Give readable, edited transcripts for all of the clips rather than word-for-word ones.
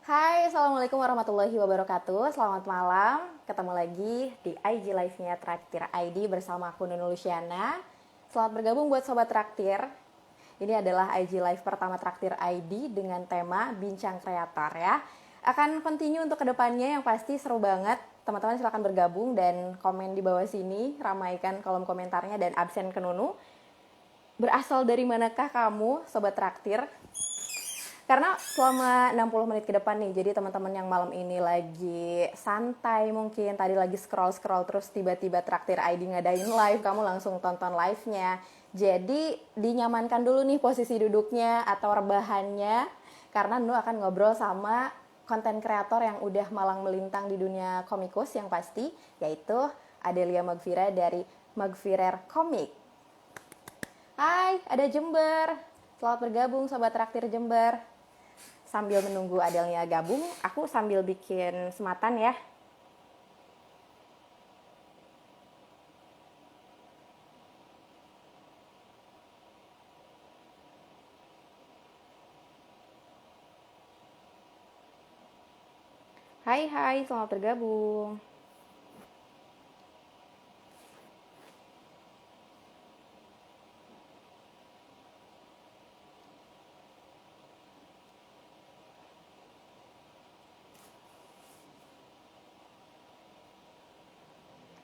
Hai, Assalamualaikum warahmatullahi wabarakatuh. Selamat malam. Ketemu lagi di IG Live-nya Traktir ID bersama aku Nunul Luciana. Selamat bergabung buat Sobat Traktir. Ini adalah IG Live pertama Traktir ID dengan tema Bincang Kreator ya. Akan continue untuk kedepannya yang pasti seru banget. Teman-teman silahkan bergabung dan komen di bawah sini. Ramaikan kolom komentarnya dan absen ke Nunu. Berasal dari manakah kamu, Sobat Traktir? Karena selama 60 menit ke depan nih, jadi teman-teman yang malam ini lagi santai mungkin, tadi lagi scroll-scroll terus tiba-tiba Traktir ID ngadain live, kamu langsung tonton live-nya. Jadi dinyamankan dulu nih posisi duduknya atau rebahannya, karena Nu akan ngobrol sama konten kreator yang udah malang melintang di dunia komikus yang pasti, yaitu Adelia Magfira dari Magfirer Komik. Hai, ada Jember. Selamat bergabung Sobat Traktir Jember. Sambil menunggu Adelnya gabung, aku sambil bikin sematan ya. Hai, selamat bergabung.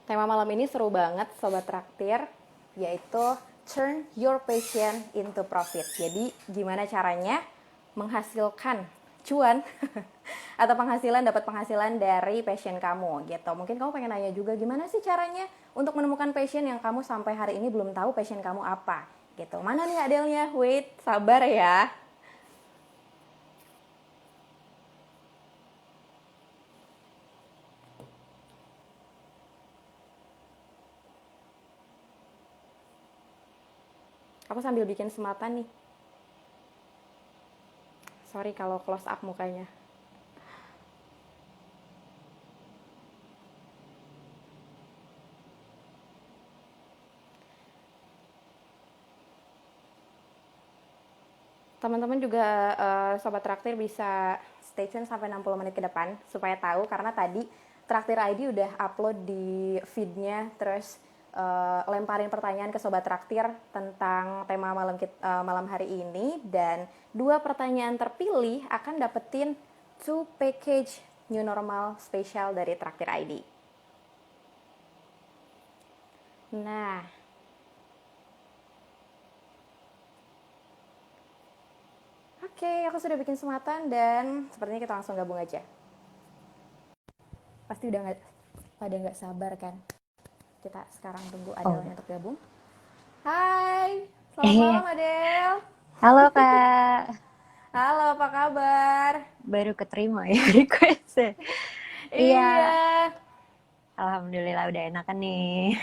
Tema malam ini seru banget Sobat Traktir, yaitu Turn Your Passion into Profit. Jadi gimana caranya menghasilkan cuan atau dapat penghasilan dari passion kamu gitu. Mungkin kamu pengen nanya juga gimana sih caranya untuk menemukan passion yang kamu sampai hari ini belum tahu passion kamu apa gitu. Mana nih Adelnya? Wait, sabar ya. Aku sambil bikin sematan nih. Sorry kalau close up mukanya. Teman-teman juga Sobat Traktir bisa stay tune sampai 60 menit ke depan supaya tahu, karena tadi Traktir ID udah upload di feednya, terus lemparin pertanyaan ke Sobat Traktir tentang tema malam hari ini, dan 2 pertanyaan terpilih akan dapetin 2 package new normal spesial dari Traktir ID. Nah, oke, aku sudah bikin sematan dan sepertinya kita langsung gabung aja. Pasti udah nggak sabar kan? Kita sekarang tunggu Adelnya untuk gabung. Hai, selamat malam Adel. Halo Kak, Halo, apa kabar? baru keterima ya requestnya. Iya, Iya. Alhamdulillah udah enakan nih.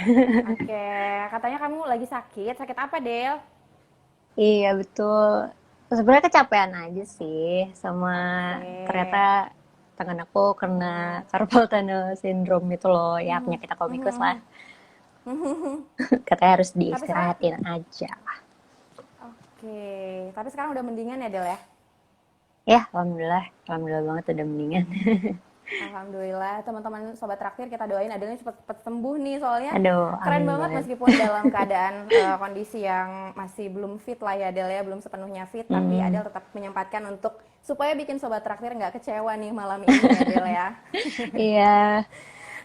Oke, katanya kamu lagi sakit. Sakit apa, Del? Iya betul. Sebenarnya kecapean aja sih, sama ternyata Oke. tangan aku kena carpal tunnel syndrome itu loh, ya penyakit komikus lah. Katanya harus Tapi sekarang, diistirahatin aja. oke. Tapi sekarang udah mendingan ya, Del ya? Ya, alhamdulillah banget udah mendingan. Alhamdulillah, teman-teman Sobat Traktir, kita doain Adelnya cepat-cepat sembuh nih, soalnya Aduh, keren amin banget banget. meskipun dalam keadaan kondisi yang masih belum fit lah ya Adel ya, belum sepenuhnya fit, tapi Mm, Adel tetap menyempatkan untuk supaya bikin Sobat Traktir nggak kecewa nih malam ini ya Adel ya. iya,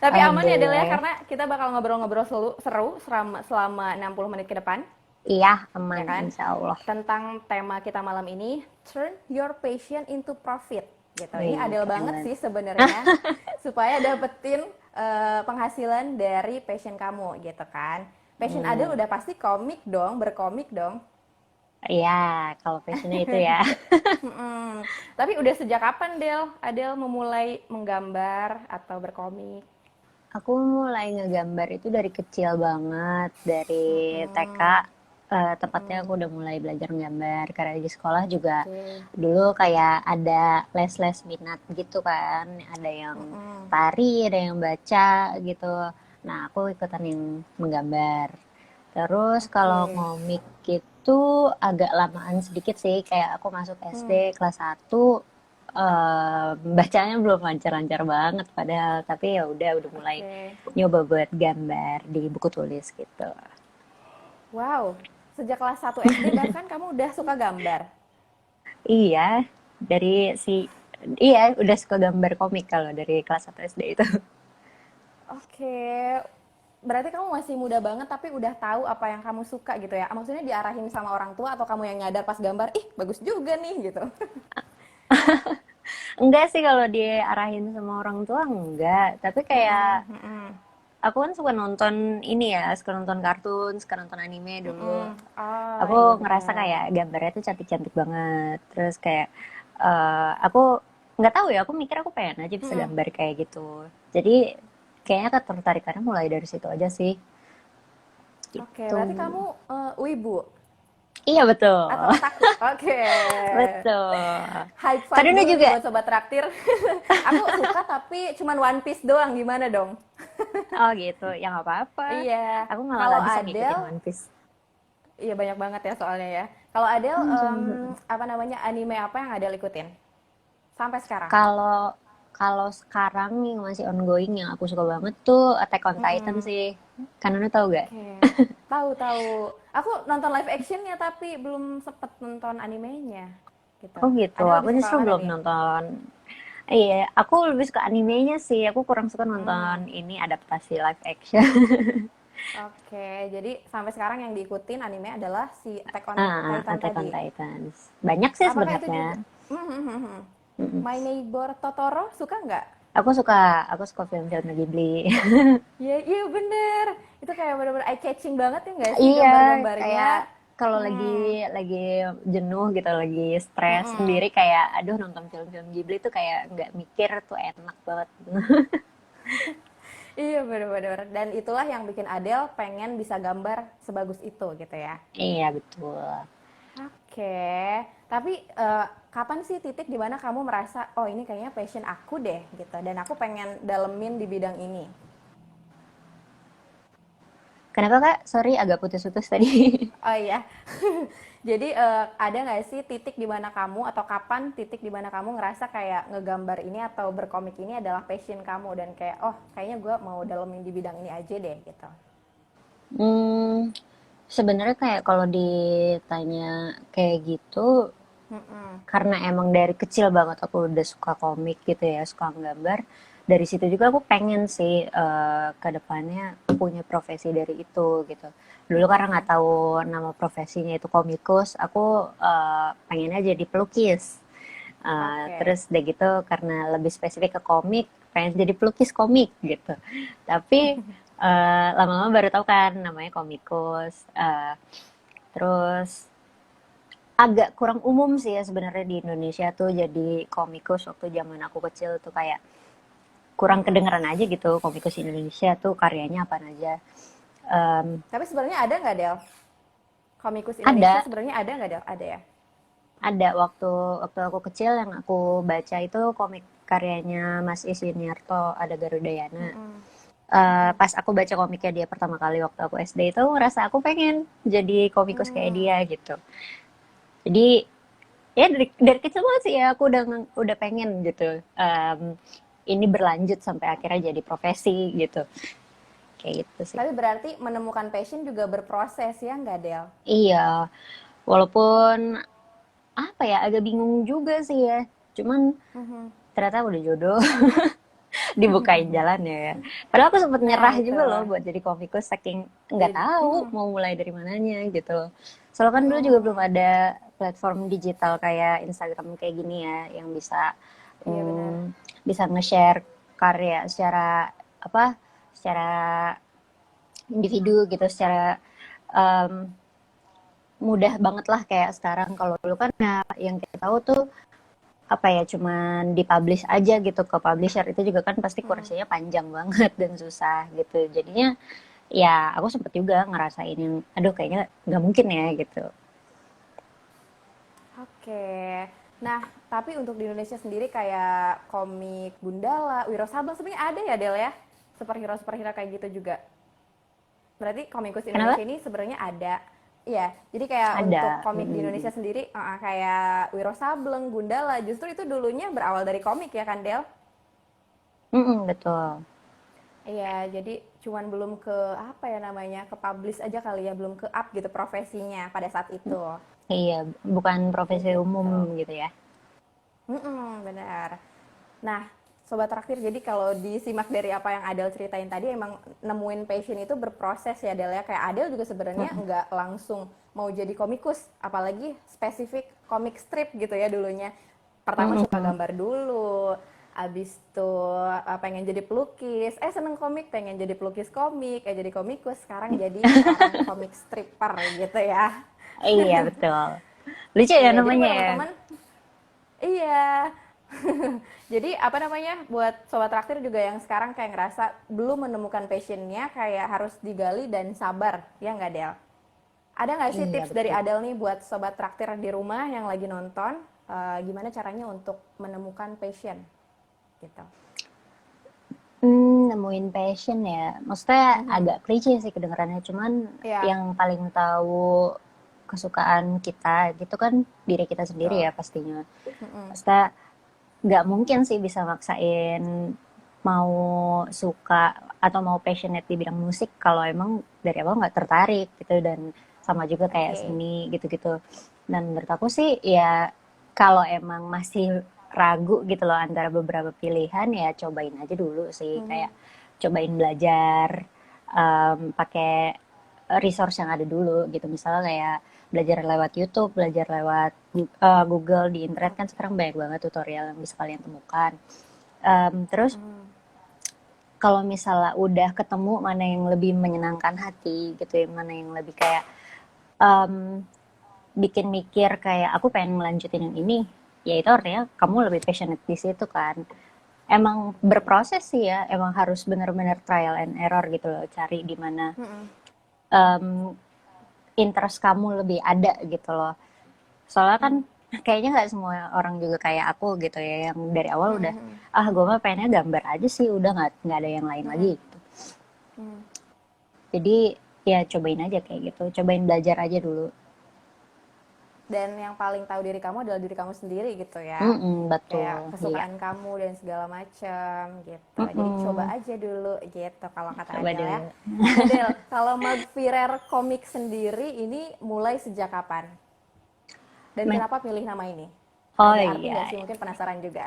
Tapi aman ya Adel alhamdulillah ya, ya. karena kita bakal ngobrol-ngobrol seru selama 60 menit ke depan, Iya, ya aman kan? insya Allah. Tentang tema kita malam ini, turn your passion into profit. Gitu. Ini Wih, adil keren banget banget. sih sebenarnya supaya dapetin penghasilan dari passion kamu gitu kan. Passion Adel Hmm. udah pasti komik dong, berkomik dong. Iya, kalau passionnya itu ya. Tapi udah sejak kapan Adel memulai menggambar atau berkomik? Aku mulai ngegambar itu dari kecil banget, dari TK. Mm-mm. Tepatnya aku udah mulai belajar menggambar. Karena di sekolah juga Oke. dulu kayak ada les-les minat gitu kan. Ada yang tari, ada yang baca gitu. Nah, aku ikutan yang menggambar. Terus kalau Oke. ngomik itu agak lamaan sedikit sih. Kayak aku masuk SD kelas 1. bacanya belum lancar-lancar banget padahal, tapi ya udah mulai Oke. nyoba buat gambar di buku tulis gitu. Wow, sejak kelas 1 SD bahkan kamu udah suka gambar. Iya, dari si iya udah suka gambar komik kalau dari kelas 1 SD itu. Oke, berarti kamu masih muda banget tapi udah tahu apa yang kamu suka gitu ya. Maksudnya diarahin sama orang tua atau kamu yang nyadar pas gambar, ih bagus juga nih gitu. Enggak sih kalau diarahin sama orang tua enggak, tapi kayak Mm-mm, mm-mm, aku kan suka nonton ini ya, suka nonton kartun, suka nonton anime dulu. mm-mm. Oh Aku iya ngerasa benar. kayak gambarnya tuh cantik-cantik banget. Terus kayak aku nggak tahu ya, aku mikir aku pengen aja bisa Mm-mm. gambar kayak gitu. Jadi kayaknya ketertarikannya mulai dari situ aja sih. Oke, Gitu. berarti kamu wibu Iya betul. atau otaku? Oke. Betul. High five Karena dulu nih juga, buat sobat traktir. Aku suka tapi cuman One Piece doang, gimana dong? oh gitu, ya nggak apa-apa. Iya, Aku malah kalau nggak bisa ngikutin Adele, One Piece. iya banyak banget ya soalnya ya. Kalau Adele, Hmm. apa namanya anime apa yang Adele ikutin sampai sekarang? Kalau kalau sekarang yang masih ongoing yang aku suka banget tuh Attack on Titan Mm-mm. sih. Karena lu tahu gak? Oke, tahu-tahu. Aku nonton live actionnya tapi belum sempet nonton animenya, gitu. Oh gitu, Ada aku lebih suka justru mana belum nih? nonton. Iya, aku lebih suka animenya sih. Aku kurang suka nonton Hmm, ini adaptasi live action. oke. Jadi sampai sekarang yang diikutin anime adalah si Attack on Titan Attack on tadi. Titans. Banyak sih Apakah itu sebenarnya. juga? Hmm. Mm-mm. My Neighbor Totoro suka nggak? Aku suka film-film Ghibli. Iya, iya bener. Itu kayak bener-bener eye catching banget ya nggak sih Iya, gambar-gambarnya? kayak kalau Hmm, lagi jenuh gitu, lagi stres mm-mm. sendiri kayak aduh nonton film-film Ghibli tuh kayak nggak mikir tuh enak banget. Iya bener-bener. Dan itulah yang bikin Adele pengen bisa gambar sebagus itu gitu ya. Iya, betul. Oke, tapi kapan sih titik dimana kamu merasa, oh ini kayaknya passion aku deh gitu, dan aku pengen dalemin di bidang ini. Kenapa Kak? Sorry agak putus-putus tadi. Oh iya, jadi ada nggak sih titik dimana kamu atau kapan titik dimana kamu ngerasa kayak ngegambar ini atau berkomik ini adalah passion kamu dan kayak, oh kayaknya gue mau dalemin di bidang ini aja deh gitu. Hmm, sebenarnya kayak kalau ditanya kayak gitu, Mm-mm. karena emang dari kecil banget aku udah suka komik gitu ya, suka gambar. Dari situ juga aku pengen sih ke depannya punya profesi dari itu gitu. Dulu karena Mm-mm. nggak tahu nama profesinya itu komikus, aku pengennya jadi pelukis. Oke. Terus udah gitu karena lebih spesifik ke komik, pengen jadi pelukis komik gitu. Tapi lama-lama baru tahu kan namanya komikus. Terus agak kurang umum sih ya sebenarnya di Indonesia tuh jadi komikus waktu zaman aku kecil tuh kayak kurang Mm-mm. kedengeran aja gitu komikus Indonesia tuh karyanya apa aja. Em, Tapi sebenarnya ada nggak Del? Komikus Indonesia ada sebenarnya ada nggak Del? Ada ya? ada waktu waktu aku kecil yang aku baca itu komik karyanya Mas Iswiniarto ada Garudayana. Mm-mm. Mm-mm. Pas aku baca komiknya dia pertama kali waktu aku SD itu ngerasa aku pengen jadi komikus kayak Hmm. dia gitu. Jadi ya dari kecil banget sih ya aku udah pengen gitu. Ini berlanjut sampai akhirnya jadi profesi gitu. Kayak gitu sih. Tapi berarti menemukan passion juga berproses ya nggak Del? Iya, walaupun apa ya agak bingung juga sih ya. Cuman Mhm. ternyata udah jodoh dibukain jalan ya. Padahal aku sempet Nah nyerah itu. juga loh buat jadi komikus saking nggak Jadi, tahu mau mulai dari mananya gitu. Soalnya kan dulu juga belum ada platform digital kayak Instagram kayak gini ya yang bisa iya benar. bisa nge-share karya secara apa? Secara individu gitu, secara em, mudah banget lah kayak sekarang. Kalau dulu kan ya, yang kita tahu tuh apa ya cuman dipublish aja gitu ke publisher itu juga kan pasti kurasinya panjang banget dan susah gitu jadinya ya aku sempet juga ngerasain yang aduh kayaknya nggak mungkin ya gitu. Oke. Nah, tapi untuk di Indonesia sendiri kayak komik Gundala, Wiro Sableng sebenarnya ada ya Del ya? Superhero-superhero kayak gitu juga. Berarti komikus Kenapa? Indonesia ini sebenarnya ada. Iya, jadi kayak untuk Ada. komik di Indonesia sendiri, kayak Wiro Sableng, Gundala, justru itu dulunya berawal dari komik ya kan, Del? Betul. Iya, jadi cuman belum ke apa ya namanya, ke publish aja kali ya, belum ke up gitu profesinya pada saat itu. Iya, bukan Kayak profesi umum gitu. gitu ya. Benar. Nah, Sobat Traktir, jadi kalau disimak dari apa yang Adel ceritain tadi, emang nemuin passion itu berproses ya, Del ya. Kayak Adel juga sebenarnya Mm-mm. nggak langsung mau jadi komikus, apalagi spesifik komik strip gitu ya dulunya. Pertama suka Mm-mm. gambar dulu, abis itu pengen jadi pelukis, seneng komik, pengen jadi pelukis komik, jadi komikus, sekarang jadi seorang komik stripper gitu ya. Iya, betul. Lucu ya Iya, jadi namanya buat ya. teman-teman, iya. Jadi apa namanya, buat sobat traktir juga yang sekarang kayak ngerasa belum menemukan passionnya, kayak harus digali dan sabar, ya nggak Del? Ada nggak sih Iya, tips dari betul. Adel nih buat sobat traktir di rumah yang lagi nonton, gimana caranya untuk menemukan passion gitu? Nemuin passion ya. Maksudnya Mhm. agak klise sih kedengarannya, cuman Iya. yang paling tahu kesukaan kita gitu kan diri kita sendiri Betul. ya pastinya. Mhm. Maksudnya nggak mungkin sih bisa maksain mau suka atau mau passionate di bidang musik kalau emang dari awal nggak tertarik gitu, dan sama juga kayak Oke. seni gitu-gitu. Dan menurut aku sih ya kalau emang masih ragu gitu loh antara beberapa pilihan, ya cobain aja dulu sih, kayak Mhm. cobain belajar pakai resource yang ada dulu gitu, misalnya kayak belajar lewat YouTube, belajar lewat Google, di internet kan sekarang banyak banget tutorial yang bisa kalian temukan. Terus Mhm. kalau misalnya udah ketemu mana yang lebih menyenangkan hati gitu ya, mana yang lebih kayak em, bikin mikir kayak aku pengen melanjutin yang ini, ya itu artinya kamu lebih passionate di situ kan. Emang berproses sih ya, emang harus bener-bener trial and error gitu loh, cari di mana Mhm. em, interest kamu lebih ada gitu loh. Soalnya kan Mhm. kayaknya nggak semua orang juga kayak aku gitu ya, yang dari awal Mhm. udah Mhm. gue mah pengennya gambar aja sih, udah nggak ada yang lain lagi Mhm. gitu. Mhm. Jadi ya cobain aja kayak gitu, cobain belajar aja dulu. Dan yang paling tahu diri kamu adalah diri kamu sendiri gitu ya, Betul, kayak iya. kesukaan kamu dan segala macam gitu, jadi coba Mm-mm. aja dulu gitu kalau kata Coba Adele ya. dulu. Nah Del, kalau Magfirer komik sendiri ini mulai sejak kapan dan Mas, kenapa pilih nama ini, oh ada arti nggak iya, sih, mungkin penasaran juga.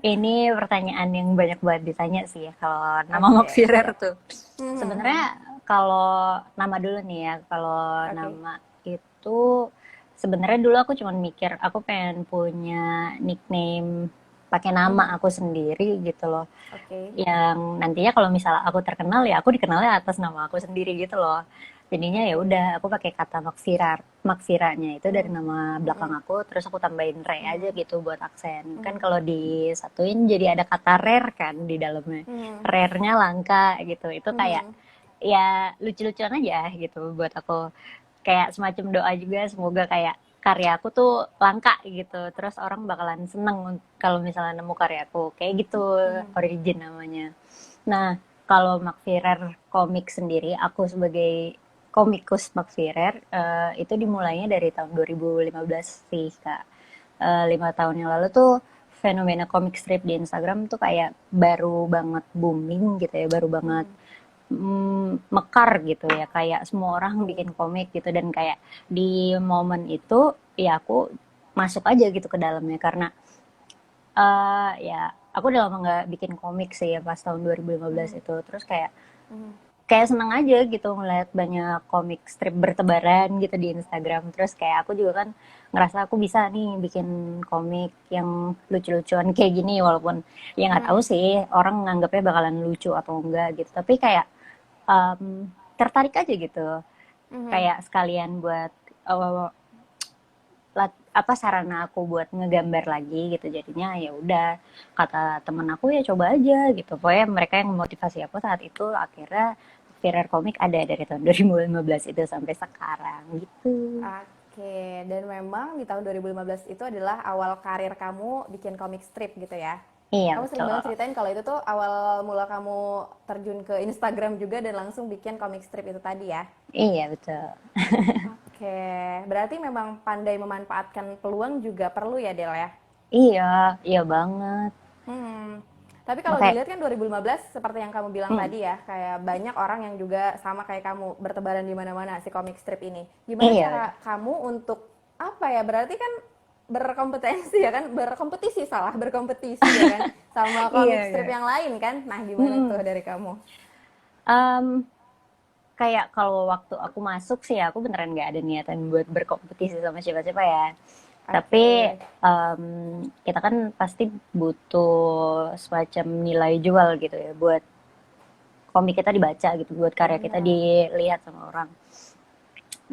ini pertanyaan yang banyak banget ditanya sih ya kalau nama Oke, Maxfirer siap. tuh. Sebenarnya Mhm. kalau nama dulu nih ya, kalau Oke. nama itu sebenarnya dulu aku cuma mikir aku pengen punya nickname pakai nama Mhm. aku sendiri gitu loh. Oke. Yang nantinya kalau misalnya aku terkenal ya aku dikenalnya atas nama aku sendiri gitu loh. Jadinya ya Oke. udah aku pakai kata Maxfirar. Maxfiranya itu dari Mhm. nama belakang Mhm. aku, terus aku tambahin re aja Mhm. gitu buat aksen. Kan Mhm. kalau disatuin jadi ada kata rare kan di dalamnya. Mhm. Rare-nya langka gitu. Itu kayak Mhm. ya lucu-lucuan aja gitu buat aku, kayak semacam doa juga, semoga kayak karya aku tuh langka gitu, terus orang bakalan seneng kalau misalnya nemu karyaku kayak gitu. Mhm. Origin namanya. Nah, kalau Macfirer komik sendiri, aku sebagai komikus Macfirer itu Mhm. dimulainya dari tahun 2015 sih kak. 5 tahun yang lalu tuh fenomena komik strip di Instagram tuh kayak baru banget booming gitu ya, baru banget Mhm. mekar gitu ya, kayak semua orang Oke. bikin komik gitu, dan kayak di momen itu ya aku masuk aja gitu ke dalamnya karena ya aku udah lama nggak bikin komik sih ya pas tahun 2015 Mhm. itu, terus kayak Mhm. kayak seneng aja gitu ngeliat banyak komik strip bertebaran gitu di Instagram, terus kayak aku juga kan ngerasa aku bisa nih bikin komik yang lucu-lucuan kayak gini, walaupun ya nggak tahu Mhm. sih orang nganggapnya bakalan lucu atau enggak gitu, tapi kayak tertarik aja gitu, Mhm. kayak sekalian buat uh, apa sarana aku buat ngegambar lagi gitu, jadinya ya udah kata temen aku ya coba aja gitu, pokoknya mereka yang memotivasi aku saat itu. Akhirnya Firer Komik ada dari tahun 2015 itu sampai sekarang gitu. Oke, dan memang di tahun 2015 itu adalah awal karir kamu bikin komik strip gitu ya? Iya Kamu sering betul. banget ceritain kalau itu tuh awal mula kamu terjun ke Instagram juga dan langsung bikin komik strip itu tadi ya? Iya betul. Oke, berarti memang pandai memanfaatkan peluang juga perlu ya Del ya? Iya, iya banget. Hmm. Tapi kalau Makanya, dilihat kan 2015 seperti yang kamu bilang hmm, tadi ya, kayak banyak orang yang juga sama kayak kamu bertebaran di mana-mana si comic strip ini. Gimana iya, cara kamu untuk apa ya? Berarti kan berkompetensi ya kan, berkompetisi salah, berkompetisi ya kan sama iya, comic strip iya. yang lain kan. Nah, gimana Mm-mm. tuh dari kamu? Em, Kayak kalau waktu aku masuk sih aku beneran nggak ada niatan buat berkompetisi sama siapa-siapa ya. Tapi Oke. em, kita kan pasti butuh semacam nilai jual gitu ya buat komik kita dibaca gitu, buat karya kita Benar. dilihat sama orang.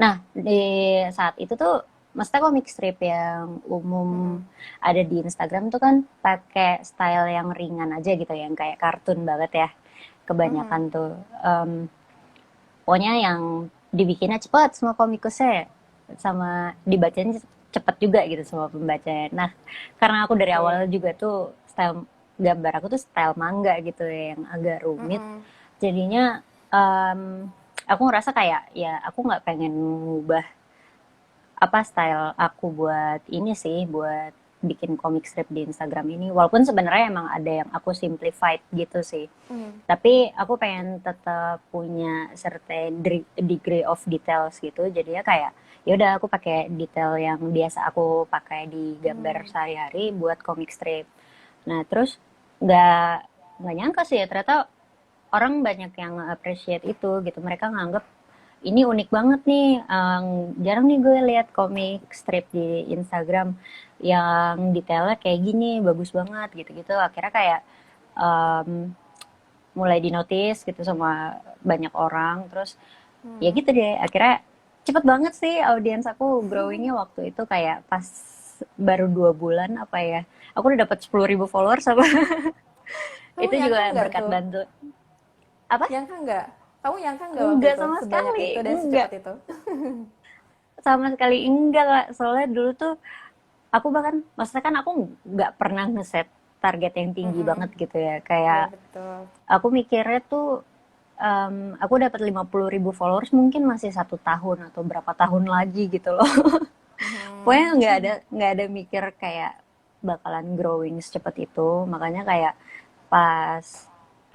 Nah, di saat itu tuh maksudnya komik strip yang umum Mm-mm. ada di Instagram tuh kan pakai style yang ringan aja gitu, yang kayak kartun banget ya. Kebanyakan Mhm. tuh. Pokoknya yang dibikinnya cepat semua komikusnya, sama dibacanya cepet juga gitu semua pembacanya. Nah, karena aku dari Oke. awal juga tuh style gambar aku tuh style manga gitu ya, yang agak rumit. Mm-mm. Jadinya aku ngerasa kayak ya aku nggak pengen ngubah apa style aku buat ini sih, buat bikin comic strip di Instagram ini. Walaupun sebenarnya emang ada yang aku simplified gitu sih. Mm. Tapi aku pengen tetap punya certain degree of details gitu. Jadinya kayak ya udah aku pakai detail yang biasa aku pakai di gambar Mm. sehari-hari buat comic strip. Nah, terus nggak nggak nyangka sih ya ternyata orang banyak yang appreciate itu gitu. Mereka nganggep ini unik banget nih. Jarang nih gue lihat komik strip di Instagram yang detailnya kayak gini, bagus banget gitu-gitu. Akhirnya kayak em, mulai dinotis gitu sama banyak orang. Terus ya Mm. gitu deh. Akhirnya cepet banget sih audiens aku growingnya waktu itu kayak pas baru 2 bulan apa ya. Aku udah dapat 10.000 followers apa. Kamu Itu nyangka juga nggak berkat tuh? bantu. Apa? Nyangka nggak? Kamu nyangka nggak waktu Enggak itu sama sebanyak sekali, itu dan enggak. secepat itu? Sama sekali enggak, Kak. Soalnya dulu tuh aku bahkan maksudnya kan aku nggak pernah ngeset target yang tinggi Mm-mm. banget gitu ya. Iya Kayak betul. aku mikirnya tuh aku dapat 50.000 followers mungkin masih 1 tahun atau berapa tahun lagi gitu loh. Pokoknya Mhm. nggak ada mikir kayak bakalan growing secepat itu. Makanya kayak pas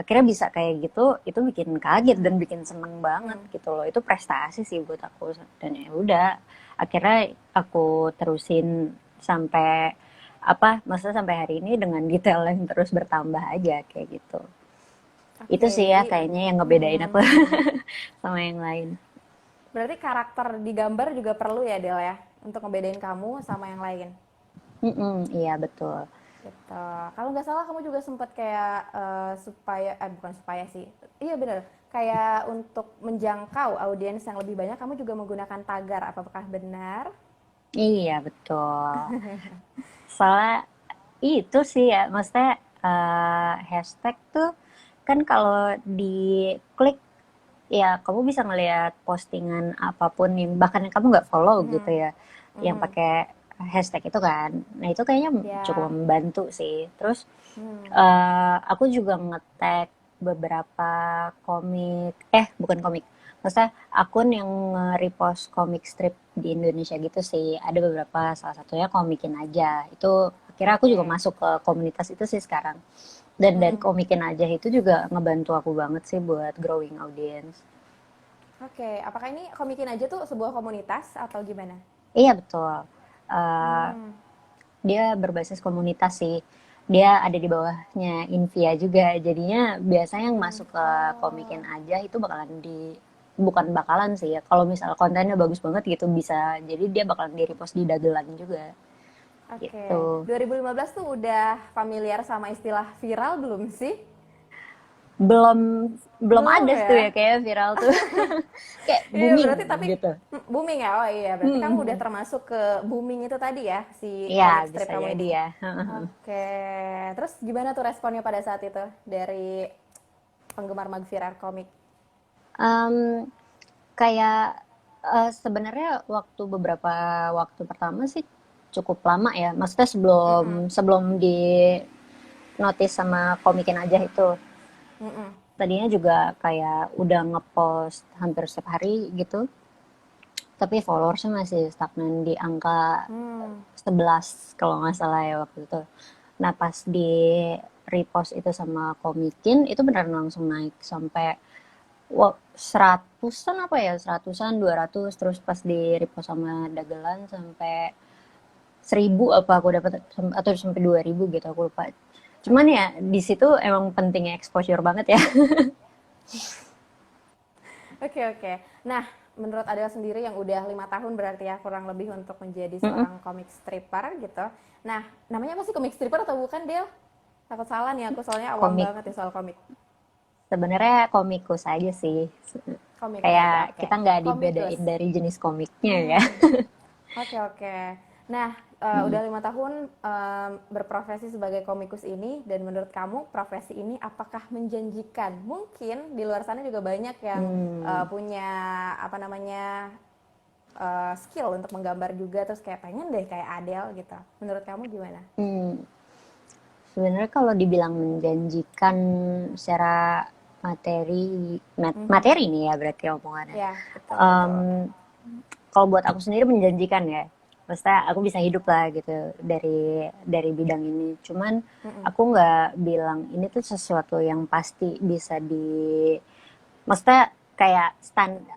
akhirnya bisa kayak gitu, itu bikin kaget dan bikin seneng banget Mm. gitu loh. Itu prestasi sih buat aku. Dan ya udah, akhirnya aku terusin sampai apa, maksudnya sampai hari ini dengan detail yang terus bertambah aja kayak gitu. Itu Oke, sih ya jadi kayaknya yang ngebedain aku mm-mm. sama yang lain. Berarti karakter di gambar juga perlu ya Del ya untuk ngebedain kamu sama yang lain. Mm-mm, iya betul. Gitu. Kalau nggak salah kamu juga sempat kayak supaya bukan supaya sih. Iya bener. Kayak untuk menjangkau audiens yang lebih banyak kamu juga menggunakan tagar. Apakah benar? Iya betul. Soalnya itu sih ya, maksudnya hashtag tuh kan kalau diklik ya kamu bisa ngelihat postingan apapun yang bahkan yang kamu nggak follow gitu Mhm. ya, yang Mhm. pakai hashtag itu kan. Nah itu kayaknya cukup Ya. membantu sih. Terus Hmm. aku juga nge-tag beberapa komik, bukan komik, maksudnya akun yang nge-repost komik strip di Indonesia gitu sih. Ada beberapa, salah satunya Komikin Aja. Itu akhirnya aku juga Oke. masuk ke komunitas itu sih sekarang. Dan dari Mm-mm. Komikin Aja itu juga ngebantu aku banget sih buat growing audience. Oke, apakah ini Komikin Aja tuh sebuah komunitas atau gimana? Iya betul. Eh, Hmm. dia berbasis komunitas sih. Dia ada di bawahnya Invia juga. Jadinya biasanya yang Hmm. masuk ke Komikin Oh, Aja itu bakalan bukan bakalan sih ya. Kalau misal kontennya bagus banget gitu bisa jadi dia bakalan di repost di dagelan juga oke. gitu. 2015 tuh udah familiar sama istilah viral belum sih? Belum belum Belum ada tuh ya ya? kayak viral tuh. Kayak Iya booming berarti tapi gitu. booming ya? Oh iya berarti kamu udah Hmm. termasuk ke booming itu tadi ya si Iya, comic strip bisa kamu jadi ini. ya. Oke, terus gimana tuh responnya pada saat itu dari penggemar Magvirar komik? Em, Kayak sebenarnya waktu beberapa waktu pertama sih cukup lama ya. Maksudnya sebelum Mm-mm. sebelum di notice sama Komikin Aja itu. Mm-mm. Tadinya juga kayak udah ngepost hampir setiap hari gitu. tapi followersnya masih stagnan di angka Hmm. 11 kalau nggak salah ya waktu itu. Nah pas di repost itu sama Komikin itu beneran langsung naik sampai seratusan apa ya, seratusan 200, terus pas di repost sama dagelan sampai 1.000 apa aku dapat, atau sampai 2.000 gitu aku lupa. Cuman Oke. ya di situ emang pentingnya exposure banget ya. Oke, oke. Nah, menurut Adele sendiri yang udah 5 tahun berarti ya kurang lebih untuk menjadi Mm-mm. seorang comic stripper gitu. Nah, namanya apa sih comic stripper atau bukan, Del? Takut salah nih aku soalnya awam Komik, banget ya soal komik. sebenarnya komikus aja sih, Komikus aja, kayak oke. kita nggak Komikus. dibedain dari jenis komiknya ya. Hmm. Oke, oke. Nah, Mm. udah 5 tahun berprofesi sebagai komikus ini, dan menurut kamu profesi ini apakah menjanjikan? Mungkin di luar sana juga banyak yang Hmm. punya apa namanya skill untuk menggambar juga, terus kayak pengen deh kayak Adele gitu. Menurut kamu gimana? Hmm. Sebenarnya kalau dibilang menjanjikan secara materi, Mhm. materi nih ya berarti omongannya. Ya, betul Em, betul. Kalau buat aku sendiri menjanjikan ya. Maksudnya aku bisa hidup lah gitu dari bidang ini. Cuman Mhm. aku nggak bilang ini tuh sesuatu yang pasti bisa maksudnya kayak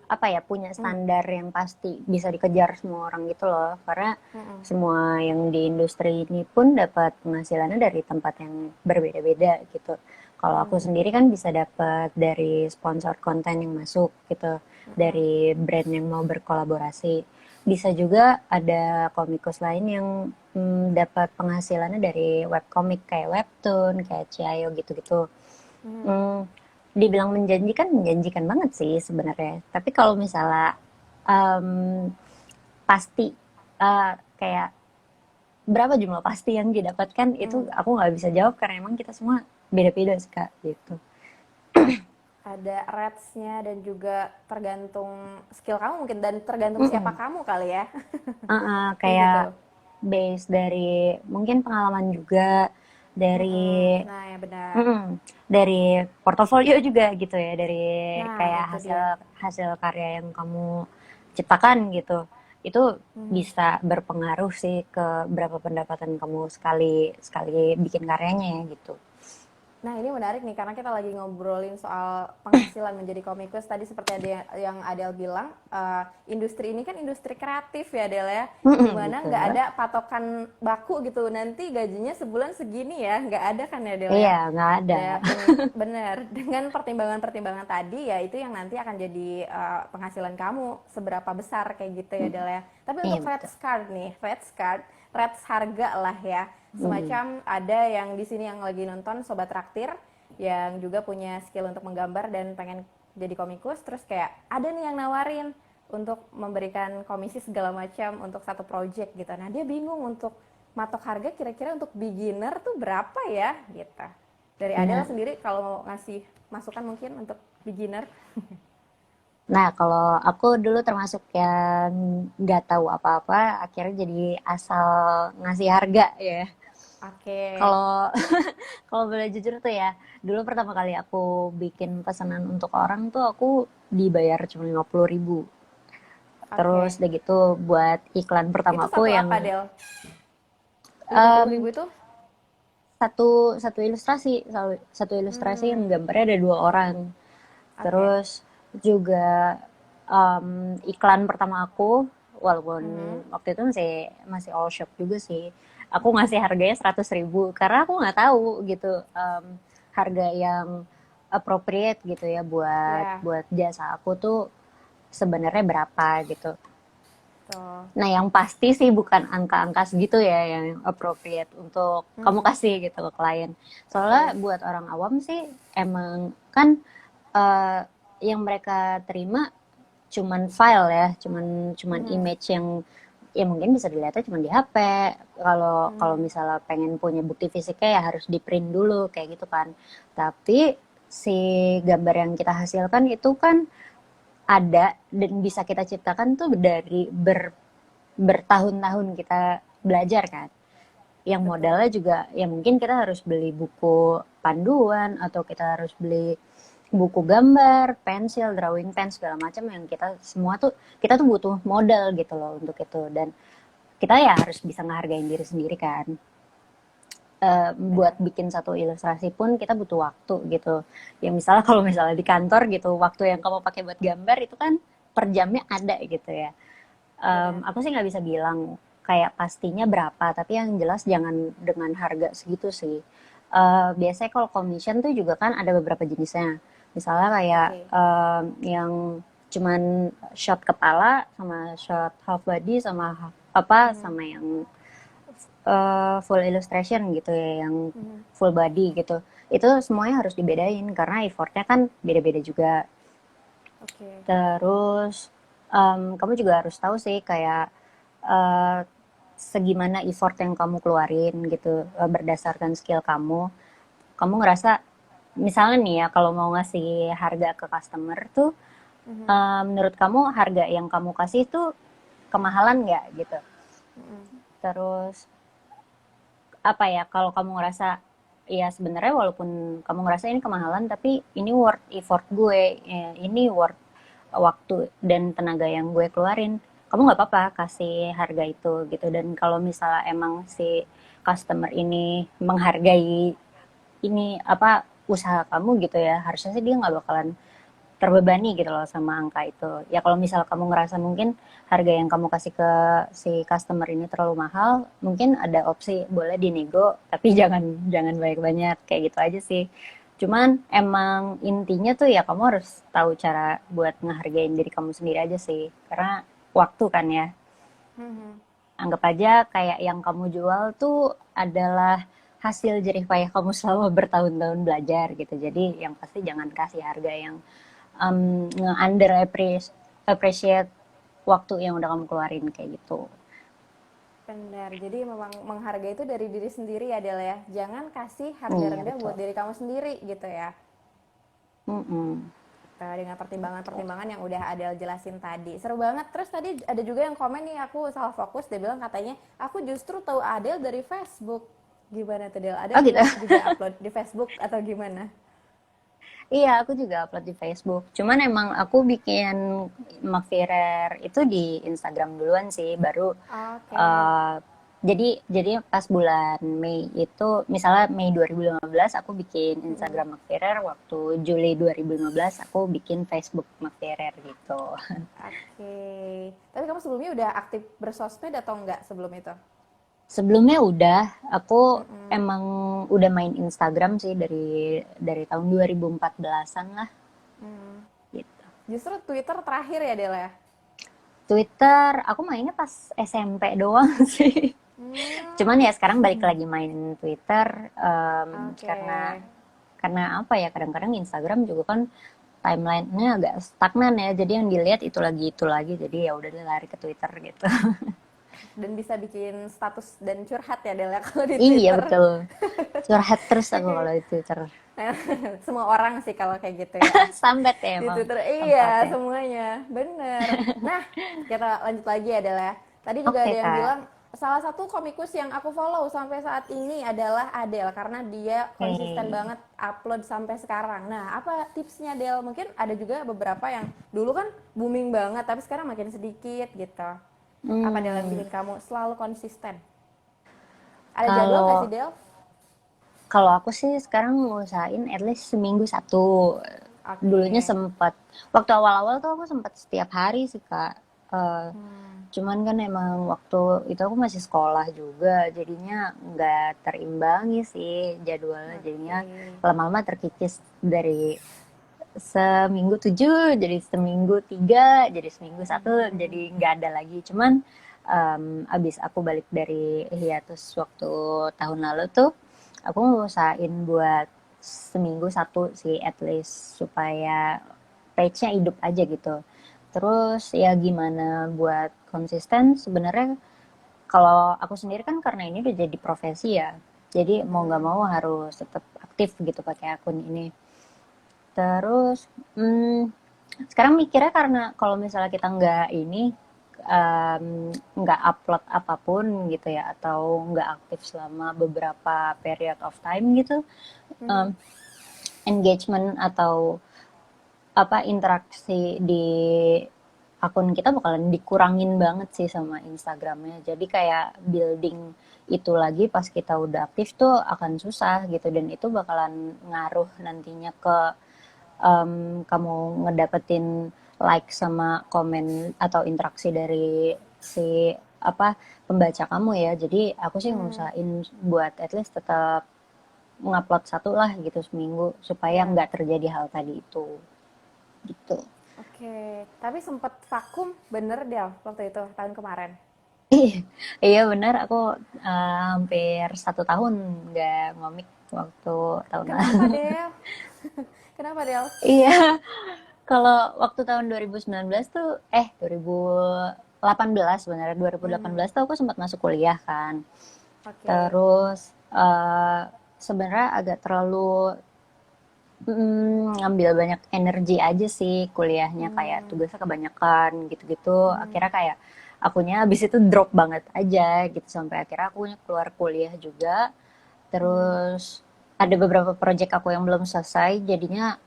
apa ya, punya Mhm. standar yang pasti bisa dikejar semua orang gitu loh, karena Mhm. semua yang di industri ini pun dapat penghasilannya dari tempat yang berbeda-beda gitu. Kalau aku Mhm. sendiri kan bisa dapat dari sponsor konten yang masuk gitu, Mhm. dari brand yang mau berkolaborasi. Bisa juga ada komikus lain yang dapat penghasilannya dari webcomic kayak webtoon, kayak Ciayo gitu-gitu. Mhm. Hmm, dibilang menjanjikan banget sih sebenarnya. Tapi kalau misalnya em, pasti kayak berapa jumlah pasti yang didapatkan itu Mhm. aku nggak bisa jawab karena emang kita semua beda-beda sih kak gitu. Ada rates-nya dan juga tergantung skill kamu mungkin, dan tergantung siapa Mm-mm. kamu kali ya. Kayak Kayak gitu. base dari mungkin pengalaman juga Mhm. dari Nah, ya benar. dari portofolio juga gitu ya, dari Nah, kayak itu hasil dia. hasil karya yang kamu ciptakan gitu. Itu Mhm. bisa berpengaruh sih ke berapa pendapatan kamu sekali sekali bikin karyanya ya gitu. Nah, ini menarik nih karena kita lagi ngobrolin soal penghasilan menjadi komikus. Tadi seperti ada yang Adele bilang, industri ini kan industri kreatif ya, Adele ya. Dimana nggak Betul. ada patokan baku gitu. Nanti gajinya sebulan segini ya, nggak ada kan ya, Adele ya. Iya, nggak ada. Bener, dengan pertimbangan-pertimbangan tadi ya itu yang nanti akan jadi penghasilan kamu seberapa besar kayak gitu ya, Adele ya. Tapi Iya untuk red betul. card nih, red card, red harga lah ya, Mm. semacam ada yang di sini yang lagi nonton sobat traktir yang juga punya skill untuk menggambar dan pengen jadi komikus, terus kayak ada nih yang nawarin untuk memberikan komisi segala macam untuk satu project gitu. Nah, dia bingung untuk matok harga kira-kira untuk beginner tuh berapa ya gitu. Dari Adele Nah, sendiri kalau mau ngasih masukan mungkin untuk beginner. nah, kalau aku dulu termasuk yang nggak tahu apa-apa, akhirnya jadi asal ngasih harga ya. Oke. Kalau kalau boleh jujur tuh ya, dulu pertama kali aku bikin pesanan untuk orang tuh aku dibayar cuma 50.000. Terus Oke. udah gitu buat iklan pertama Itu aku satu apa, yang Del? 50.000 em, itu? satu satu ilustrasi, satu ilustrasi yang Hmm, gambarnya ada 2 orang. oke. Terus juga iklan pertama aku, walaupun Mhm. waktu itu masih masih all shop juga sih, aku ngasih harganya 100.000 karena aku nggak tahu gitu harga yang appropriate gitu ya buat Ya, buat jasa aku tuh sebenarnya berapa gitu. tuh. Nah, yang pasti sih bukan angka-angka segitu ya yang appropriate untuk kamu Mhm. kasih gitu ke klien. Soalnya Betul. buat orang awam sih emang kan eh, yang mereka terima cuman file ya, cuman cuman Mhm. image yang ya mungkin bisa dilihatnya cuma di HP. Kalau kalau Mhm. misalnya pengen punya bukti fisiknya ya harus di print dulu kayak gitu kan. Tapi si gambar yang kita hasilkan itu kan ada dan bisa kita ciptakan tuh dari bertahun-tahun kita belajar kan. Yang Betul. modalnya juga ya mungkin kita harus beli buku panduan atau kita harus beli buku gambar, pensil, drawing pen segala macam yang kita tuh butuh modal gitu loh untuk itu, dan kita ya harus bisa ngehargain diri sendiri kan. Buat Benar. bikin satu ilustrasi pun kita butuh waktu gitu. Ya misalnya kalau misalnya di kantor gitu, waktu yang kamu pakai buat gambar itu kan per jamnya ada gitu ya. Benar. Aku sih nggak bisa bilang kayak pastinya berapa, tapi yang jelas jangan dengan harga segitu sih. Biasanya kalau commission tuh juga kan ada beberapa jenisnya. Misalnya kayak Oke. yang cuman shot kepala sama shot half body sama apa Mhm. sama yang full illustration gitu ya, yang Mhm. full body gitu. Itu semuanya harus dibedain karena effortnya kan beda-beda juga. Oke. Terus kamu juga harus tahu sih kayak eh, segimana effort yang kamu keluarin gitu, berdasarkan skill kamu. Kamu ngerasa misalnya nih ya, kalau mau ngasih harga ke customer tuh, Mhm. menurut kamu harga yang kamu kasih tuh kemahalan nggak gitu. Mhm. Terus apa ya, kalau kamu ngerasa ya sebenarnya walaupun kamu ngerasa ini kemahalan tapi ini worth effort gue, ini worth waktu dan tenaga yang gue keluarin, kamu nggak apa-apa kasih harga itu gitu. Dan kalau misalnya emang si customer ini menghargai ini apa usaha kamu gitu ya, harusnya sih dia nggak bakalan terbebani gitu loh sama angka itu. Ya kalau misal kamu ngerasa mungkin harga yang kamu kasih ke si customer ini terlalu mahal, mungkin ada opsi boleh dinego, tapi jangan jangan banyak-banyak kayak gitu aja sih. Cuman emang intinya tuh ya kamu harus tahu cara buat ngehargain diri kamu sendiri aja sih. Karena waktu kan ya. Mhm. Anggap aja kayak yang kamu jual tuh adalah hasil jerih payah kamu selama bertahun-tahun belajar gitu. Jadi yang pasti jangan kasih harga yang nge-under appreciate waktu yang udah kamu keluarin kayak gitu. Benar. Jadi memang menghargai itu dari diri sendiri ya, Del ya. Jangan kasih harga Iya rendah buat betul. diri kamu sendiri gitu ya. Mm-mm. Dengan pertimbangan-pertimbangan yang udah Adel jelasin tadi. Seru banget. Terus tadi ada juga yang komen nih, aku salah fokus, dia bilang katanya, aku justru tahu Adel dari Facebook. Gimana tuh, Del? Adel Oh gitu. dulu juga upload di Facebook atau gimana? Iya, aku juga upload di Facebook. Cuman emang aku bikin Mafirer itu di Instagram duluan sih, baru Oke. uh, jadi pas bulan Mei itu, misalnya Mei 2015 aku bikin Mm-mm. Instagram Mafirer, waktu Juli 2015 aku bikin Facebook Mafirer gitu. Oke. Tapi kamu sebelumnya udah aktif bersosmed atau enggak sebelum itu? Sebelumnya udah, aku Mm-mm. emang udah main Instagram sih dari tahun 2014-an lah Mm. gitu. Justru Twitter terakhir ya, Del ya? Twitter, aku mainnya pas SMP doang sih. Hmm. Cuman ya sekarang balik lagi main Twitter, Oke. karena apa ya, kadang-kadang Instagram juga kan timelinenya agak stagnan ya. Jadi yang dilihat itu lagi. Jadi ya udah deh lari ke Twitter gitu. Dan bisa bikin status dan curhat ya, Del ya, kalau di Iya Twitter. betul. Curhat terus aku Oke. kalau di Twitter. Semua orang sih kalau kayak gitu ya. Sambat ya Di emang Twitter, iya, tempatnya. semuanya. Bener. Nah, kita lanjut lagi adalah, tadi juga Oke ada yang Kak. bilang, salah satu komikus yang aku follow sampai saat ini adalah Adele, karena dia konsisten Oke. banget upload sampai sekarang. Nah, apa tipsnya, Adele? Mungkin ada juga beberapa yang dulu kan booming banget, tapi sekarang makin sedikit gitu. Apa, Del, yang Hmm, bikin kamu selalu konsisten? Ada jadwal nggak sih, kalau Del? kalau aku sih sekarang ngusahain at least seminggu satu. Dulunya Oke. sempat, waktu awal-awal tuh aku sempat setiap hari sih Kak. Eh, Hmm. Cuman kan emang waktu itu aku masih sekolah juga, jadinya nggak terimbangi sih jadwalnya. Jadinya Oke. lama-lama terkikis dari seminggu tujuh, jadi seminggu tiga, jadi seminggu satu, jadi nggak ada lagi. Cuman abis aku balik dari hiatus waktu tahun lalu tuh, aku ngusahain buat seminggu satu sih at least supaya page-nya hidup aja gitu. Terus ya gimana buat konsisten, sebenarnya kalau aku sendiri kan karena ini udah jadi profesi ya. Jadi mau nggak mau harus tetap aktif gitu pakai akun ini. Terus sekarang mikirnya karena kalau misalnya kita nggak upload apapun gitu ya, atau nggak aktif selama beberapa period of time gitu, um, engagement atau apa interaksi di akun kita bakalan dikurangin banget sih sama Instagramnya. Jadi kayak building itu lagi pas kita udah aktif tuh akan susah gitu, dan itu bakalan ngaruh nantinya ke kamu ngedapetin like sama komen atau interaksi dari si apa pembaca kamu ya. Jadi aku sih Hmm, ngusahain buat at least tetap ngupload satu lah gitu seminggu supaya ya. nggak terjadi hal tadi itu gitu. Oke, tapi sempet vakum bener Del waktu itu tahun kemarin. Iya benar, aku hampir 1 tahun nggak ngomik waktu tahun Kenapa lalu. Del? Kenapa Del? Iya, kalau waktu tahun 2019 tuh, 2018 sebenarnya, Hmm, 2018 tuh aku sempat masuk kuliah kan. oke. Terus sebenarnya agak terlalu ngambil banyak energi aja sih kuliahnya, kayak Hmm, tugasnya kebanyakan gitu-gitu. hmm, Akhirnya kayak akunya abis itu drop banget aja gitu sampai akhirnya aku keluar kuliah juga. hmm, Terus ada beberapa project aku yang belum selesai, jadinya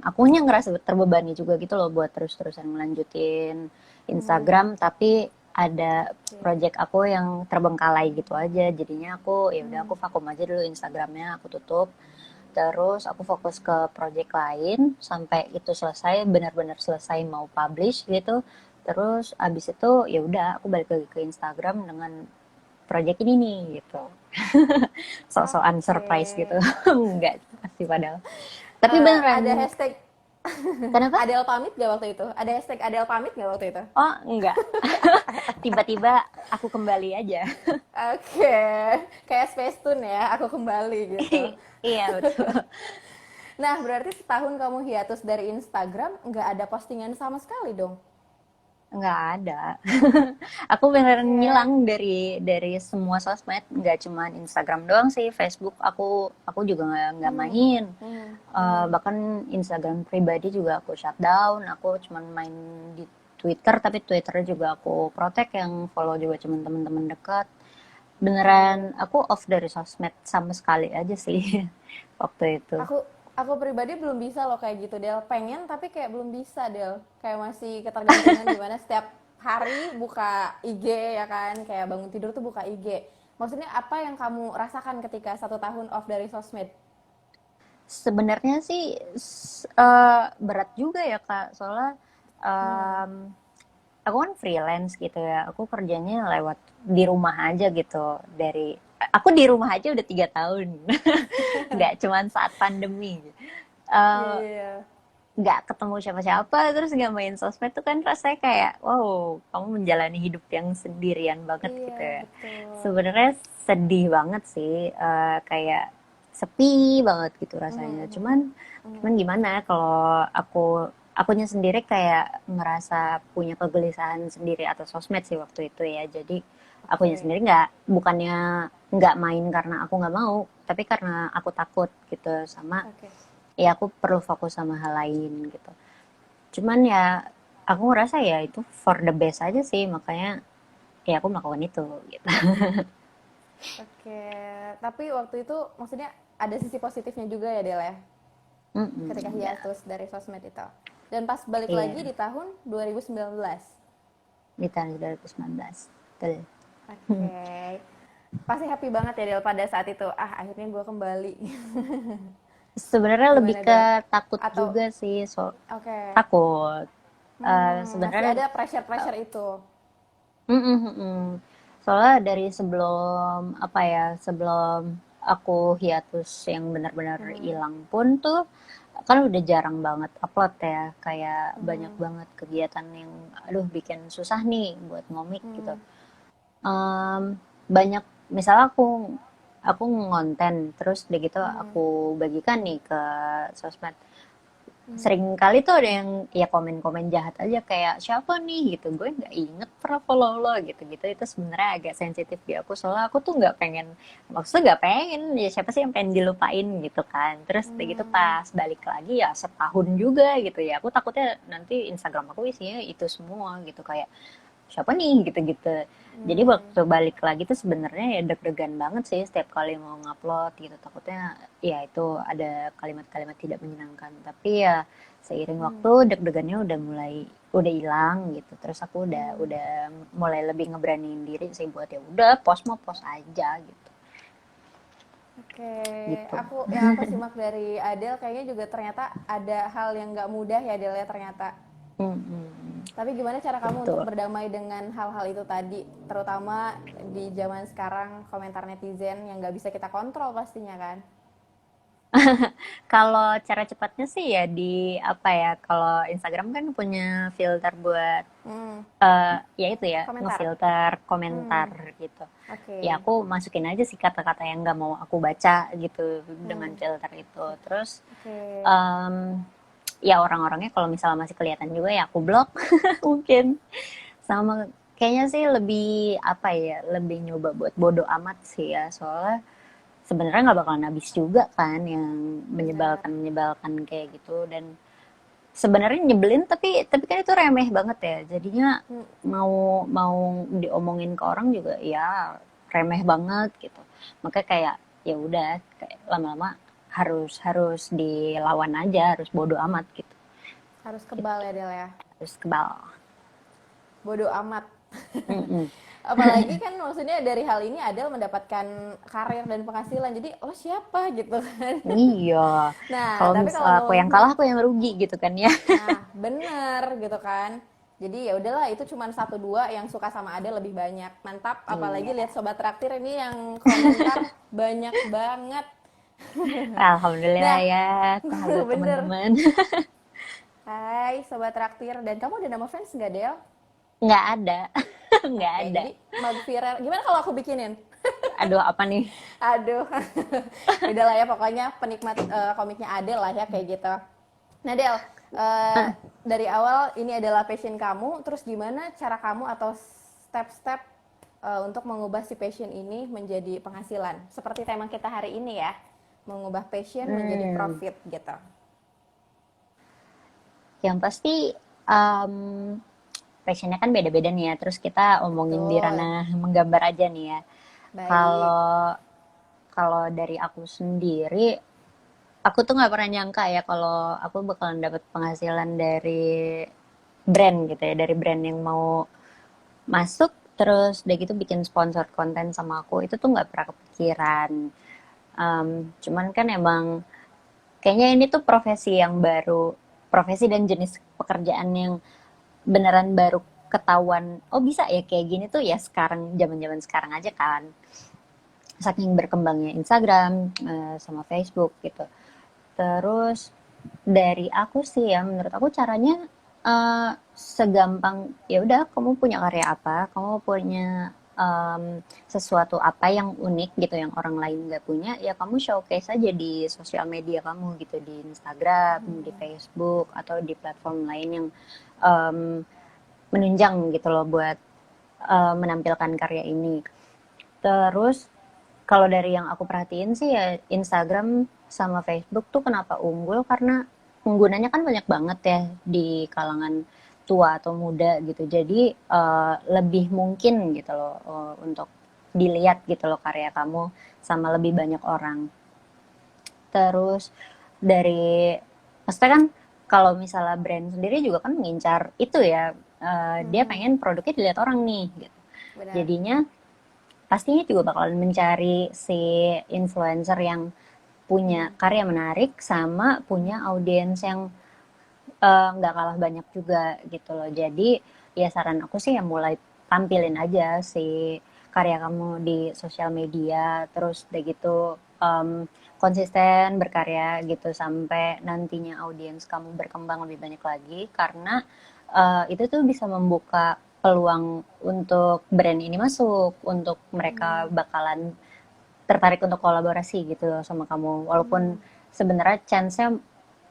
akunya ngerasa terbebani juga gitu loh buat terus-terusan melanjutin hmm, Instagram, tapi ada oke. project aku yang terbengkalai gitu aja. Jadinya aku ya udah Hmm, aku vakum aja dulu Instagramnya, aku tutup. Terus aku fokus ke project lain sampai itu selesai, benar-benar selesai mau publish gitu. Terus abis itu ya udah aku balik lagi ke Instagram dengan project ini nih gitu. Sok-sokan oke. surprise gitu. Enggak sih padahal. Tapi Ada beneran, hashtag kenapa? Adele pamit gak waktu itu? Ada hashtag Adele pamit gak waktu itu? Oh, enggak. Tiba-tiba aku kembali aja. Oke, kayak Space Tune ya, aku kembali gitu. Iya, betul. Nah, berarti setahun kamu hiatus dari Instagram, nggak ada postingan sama sekali dong? Nggak ada. Aku beneran Oke. ngilang dari semua sosmed, nggak cuman Instagram doang sih, Facebook aku juga nggak Hmm, main. hmm, hmm. Bahkan Instagram pribadi juga aku shutdown, aku cuman main di Twitter, tapi Twitter juga aku protect, yang follow juga cuman teman-teman dekat. Beneran Oke. aku off dari sosmed sama sekali aja sih waktu itu. Aku pribadi belum bisa loh kayak gitu Del. Pengen tapi kayak belum bisa Del. Kayak masih ketergantungan di mana setiap hari buka IG ya kan, kayak bangun tidur tuh buka IG. Maksudnya apa yang kamu rasakan ketika 1 tahun off dari sosmed? Sebenarnya sih berat juga ya Kak, soalnya Hmm. em, aku kan freelance gitu ya, aku kerjanya lewat di rumah aja gitu. Aku di rumah aja udah 3 tahun, nggak cuman saat pandemi. Iya, Eh, iya, iya. nggak ketemu siapa-siapa, terus nggak main sosmed tuh kan rasanya kayak wow, kamu menjalani hidup yang sendirian banget Iya, gitu ya. betul. Sebenarnya sedih banget sih, kayak sepi banget gitu rasanya. Mhm, Cuman gimana kalau akunya sendiri kayak ngerasa punya kegelisahan sendiri atas sosmed sih waktu itu ya. Jadi akunya oke. sendiri bukannya nggak main karena aku nggak mau, tapi karena aku takut gitu, sama Oke. ya aku perlu fokus sama hal lain gitu. Cuman ya aku ngerasa ya itu for the best aja sih, makanya ya aku melakukan itu gitu. Oke. Tapi waktu itu maksudnya ada sisi positifnya juga ya Del ya, ketika Ya, hiatus dari sosmed itu. Dan pas balik lagi iya, di tahun 2019. di tahun 2019. Betul. Oke. Pasti happy banget ya Del pada saat itu. Ah, akhirnya gue kembali. Sebenarnya lebih Gimana ke Del? takut Atau juga sih, oke. takut. Masih Sebenarnya ada pressure-pressure itu. mm, mm, mm. Soalnya dari sebelum apa ya, sebelum aku hiatus yang benar-benar Hmm, hilang pun tuh kan udah jarang banget upload ya, kayak banyak hmm, banget kegiatan yang aduh bikin susah nih buat ngomik gitu. hmm, Banyak, misalnya aku ngonten terus udah gitu hmm, aku bagikan nih ke sosmed, hmm. sering kali tuh ada yang ya komen-komen jahat aja kayak siapa nih gitu, gue nggak inget pernah follow lo gitu-gitu. Itu sebenarnya agak sensitif di aku, soalnya aku tuh nggak pengen, maksudnya nggak pengen ya, siapa sih yang pengen dilupain gitu kan. Terus udah gitu Hmm. pas balik lagi ya setahun juga gitu ya, aku takutnya nanti Instagram aku isinya itu semua gitu, kayak siapa nih gitu-gitu. Jadi Hmm. waktu balik lagi tuh sebenarnya ya deg-degan banget sih setiap kali mau ngupload gitu. Takutnya ya itu ada kalimat-kalimat tidak menyenangkan. Tapi ya seiring Hmm. waktu deg-degannya udah hilang gitu. Terus aku Hmm. udah mulai lebih ngeberaniin diri sih buat ya udah post mau post aja gitu. Oke, Gitu. yang aku simak dari Adele kayaknya juga ternyata ada hal yang nggak mudah ya Adele ya ternyata. Mm-mm. Tapi gimana cara kamu untuk Betul. berdamai dengan hal-hal itu tadi, terutama di zaman sekarang komentar netizen yang nggak bisa kita kontrol pastinya kan? Kalau cara cepatnya sih ya di apa ya, kalau Instagram kan punya filter buat Hmm, ya itu ya, komentar. ngefilter komentar Hmm, gitu. Ya oke. aku masukin aja sih kata-kata yang nggak mau aku baca gitu dengan Hmm, filter itu. Terus oke. em, ya orang-orangnya kalau misalnya masih kelihatan juga ya aku blok mungkin. Sama kayaknya sih lebih apa ya, lebih nyoba buat bodo amat sih ya, soalnya sebenarnya nggak bakalan habis juga kan yang Bener. menyebalkan kayak gitu. Dan sebenarnya nyebelin tapi kan itu remeh banget ya, jadinya Hmm, mau mau diomongin ke orang juga ya remeh banget gitu. Makanya kayak ya udah, kayak lama-lama harus harus dilawan aja, harus bodo amat gitu. harus kebal Gitu, ya Del ya. harus kebal. Bodoh amat. Mm-mm. Apalagi kan maksudnya dari hal ini Adele mendapatkan karir dan penghasilan. Jadi lo siapa gitu kan. Iya, Nah, kalau tapi misal kalau aku yang kalah aku yang rugi gitu kan ya. nah, bener gitu kan. Jadi ya udahlah itu cuma satu dua yang suka sama Adele lebih banyak. Mantap, apalagi Iya, lihat sobat traktir ini yang komentar banyak banget. alhamdulillah Nah, ya, sahabat bener. teman-teman. Hai sobat traktir, dan kamu ada nama fans nggak Del? Nggak ada, nggak Oke, ada. jadi mag viral. Gimana kalau aku bikinin? Aduh, apa nih? Aduh, udah lah ya pokoknya penikmat komiknya Adele lah ya kayak gitu. Nah Del, dari awal ini adalah passion kamu, terus gimana cara kamu atau step-step untuk mengubah si passion ini menjadi penghasilan? Seperti tema kita hari ini ya, mengubah passion menjadi Hmm, profit gitu. yang pasti um, passionnya kan beda-beda nih ya. Terus kita omongin di Betul, ranah menggambar aja nih ya. baik. Kalau kalau dari aku sendiri, aku tuh nggak pernah nyangka ya kalau aku bakalan dapat penghasilan dari brand gitu ya, dari brand yang mau masuk terus udah gitu bikin sponsor konten sama aku, itu tuh nggak pernah kepikiran. Cuman kan emang kayaknya ini tuh profesi yang baru, profesi dan jenis pekerjaan yang beneran baru ketahuan. Oh bisa ya kayak gini tuh ya sekarang, zaman-zaman sekarang aja kan. Saking berkembangnya Instagram sama Facebook gitu. Terus dari aku sih ya, menurut aku caranya segampang ya udah, kamu punya karya apa, kamu punya sesuatu apa yang unik gitu yang orang lain nggak punya, ya kamu showcase aja di sosial media kamu gitu, di Instagram, di Facebook, atau di platform lain yang um, menunjang gitu loh buat menampilkan karya ini. Terus kalau dari yang aku perhatiin sih ya, Instagram sama Facebook tuh kenapa unggul, karena penggunanya kan banyak banget ya di kalangan tua atau muda gitu. Jadi lebih mungkin gitu loh untuk dilihat gitu loh karya kamu sama lebih banyak orang. Terus dari, maksudnya kan kalau misalnya brand sendiri juga kan mengincar itu ya, dia pengen produknya dilihat orang nih gitu. Benar. Jadinya pastinya juga bakalan mencari si influencer yang punya karya menarik sama punya audiens yang nggak kalah banyak juga gitu loh. Jadi ya saran aku sih ya mulai tampilin aja si karya kamu di sosial media, terus udah gitu um, konsisten berkarya gitu sampai nantinya audiens kamu berkembang lebih banyak lagi, karena itu tuh bisa membuka peluang untuk brand ini masuk, untuk mereka bakalan tertarik untuk kolaborasi gitu sama kamu. Walaupun sebenarnya chance-nya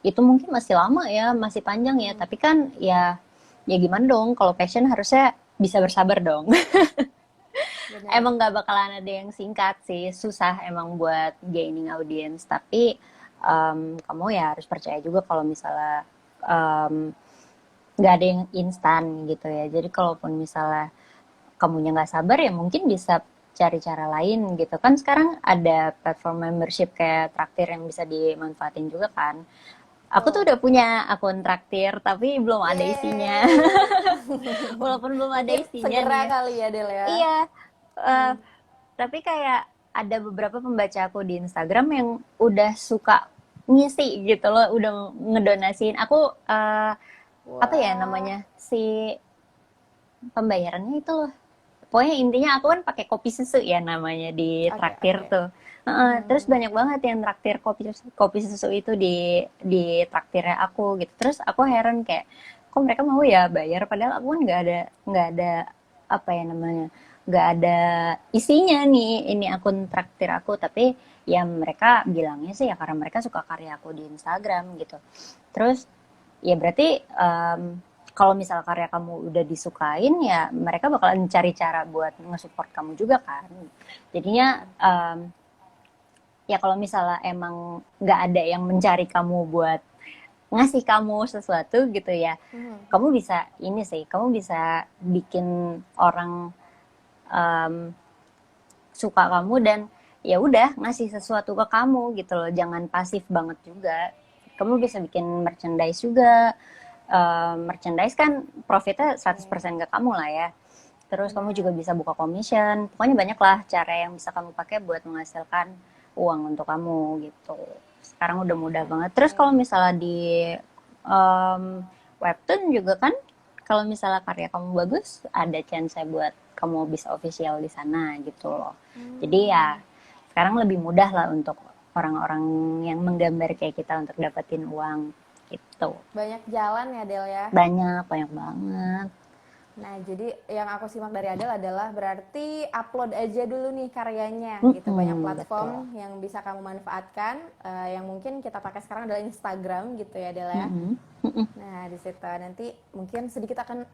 itu mungkin masih lama ya, masih panjang ya, tapi kan ya gimana dong, kalau passion harusnya bisa bersabar dong. Benar. Emang nggak bakalan ada yang singkat sih, susah emang buat gaining audience, tapi kamu ya harus percaya juga kalau misalnya um, nggak ada yang instan gitu ya. Jadi kalaupun misalnya kamunya nggak sabar ya mungkin bisa cari cara lain gitu kan. Sekarang ada platform membership kayak Traktir yang bisa dimanfaatin juga kan. Aku tuh Betul. udah punya akun Traktir tapi belum ada isinya. Yeay. Walaupun belum ada Mungkin isinya segera nih ya. kali ya Del ya. Iya, eh, Hmm. tapi kayak ada beberapa pembaca aku di Instagram yang udah suka ngisi gitu loh, udah ngedonasiin. Aku apa ya Wah. namanya si pembayarannya itu loh. Pokoknya intinya aku kan pakai kopi susu ya namanya di Oke, Traktir oke. tuh. Terus Hmm. banyak banget yang traktir kopi susu itu di traktirnya aku gitu. Terus aku heran kayak kok mereka mau ya bayar padahal aku kan nggak ada apa ya namanya nggak ada isinya nih ini akun traktir aku tapi ya mereka bilangnya sih ya karena mereka suka karya aku di Instagram gitu. Terus ya berarti kalau misal karya kamu udah disukain ya mereka bakalan cari cara buat nge-support kamu juga kan. Jadinya ya kalau misalnya emang nggak ada yang mencari kamu buat ngasih kamu sesuatu gitu ya, Hmm. kamu bisa ini sih, kamu bisa bikin orang um, suka kamu dan ya udah ngasih sesuatu ke kamu gitu loh, jangan pasif banget juga. Kamu bisa bikin merchandise juga. Merchandise kan profitnya Oke, 100% ke kamu lah ya. Terus kamu juga benar. bisa buka commission. Pokoknya banyak lah cara yang bisa kamu pakai buat menghasilkan uang untuk kamu gitu. Sekarang udah mudah banget. Terus Oke. kalau misalnya di um, webtoon juga kan, kalau misalnya karya kamu bagus, ada chance buat kamu bisa official di sana gitu loh. Jadi ya Hmm. sekarang lebih mudah lah untuk orang-orang yang menggambar kayak kita untuk dapetin uang gitu. Banyak jalan ya Del ya. Banyak, banyak banget. Nah, jadi yang aku simak dari Adele adalah berarti upload aja dulu nih karyanya gitu. Banyak Betul. platform yang bisa kamu manfaatkan. Yang mungkin kita pakai sekarang adalah Instagram gitu ya Adele ya. Mm-mm. Mm-mm. Nah, di situ nanti mungkin sedikit akan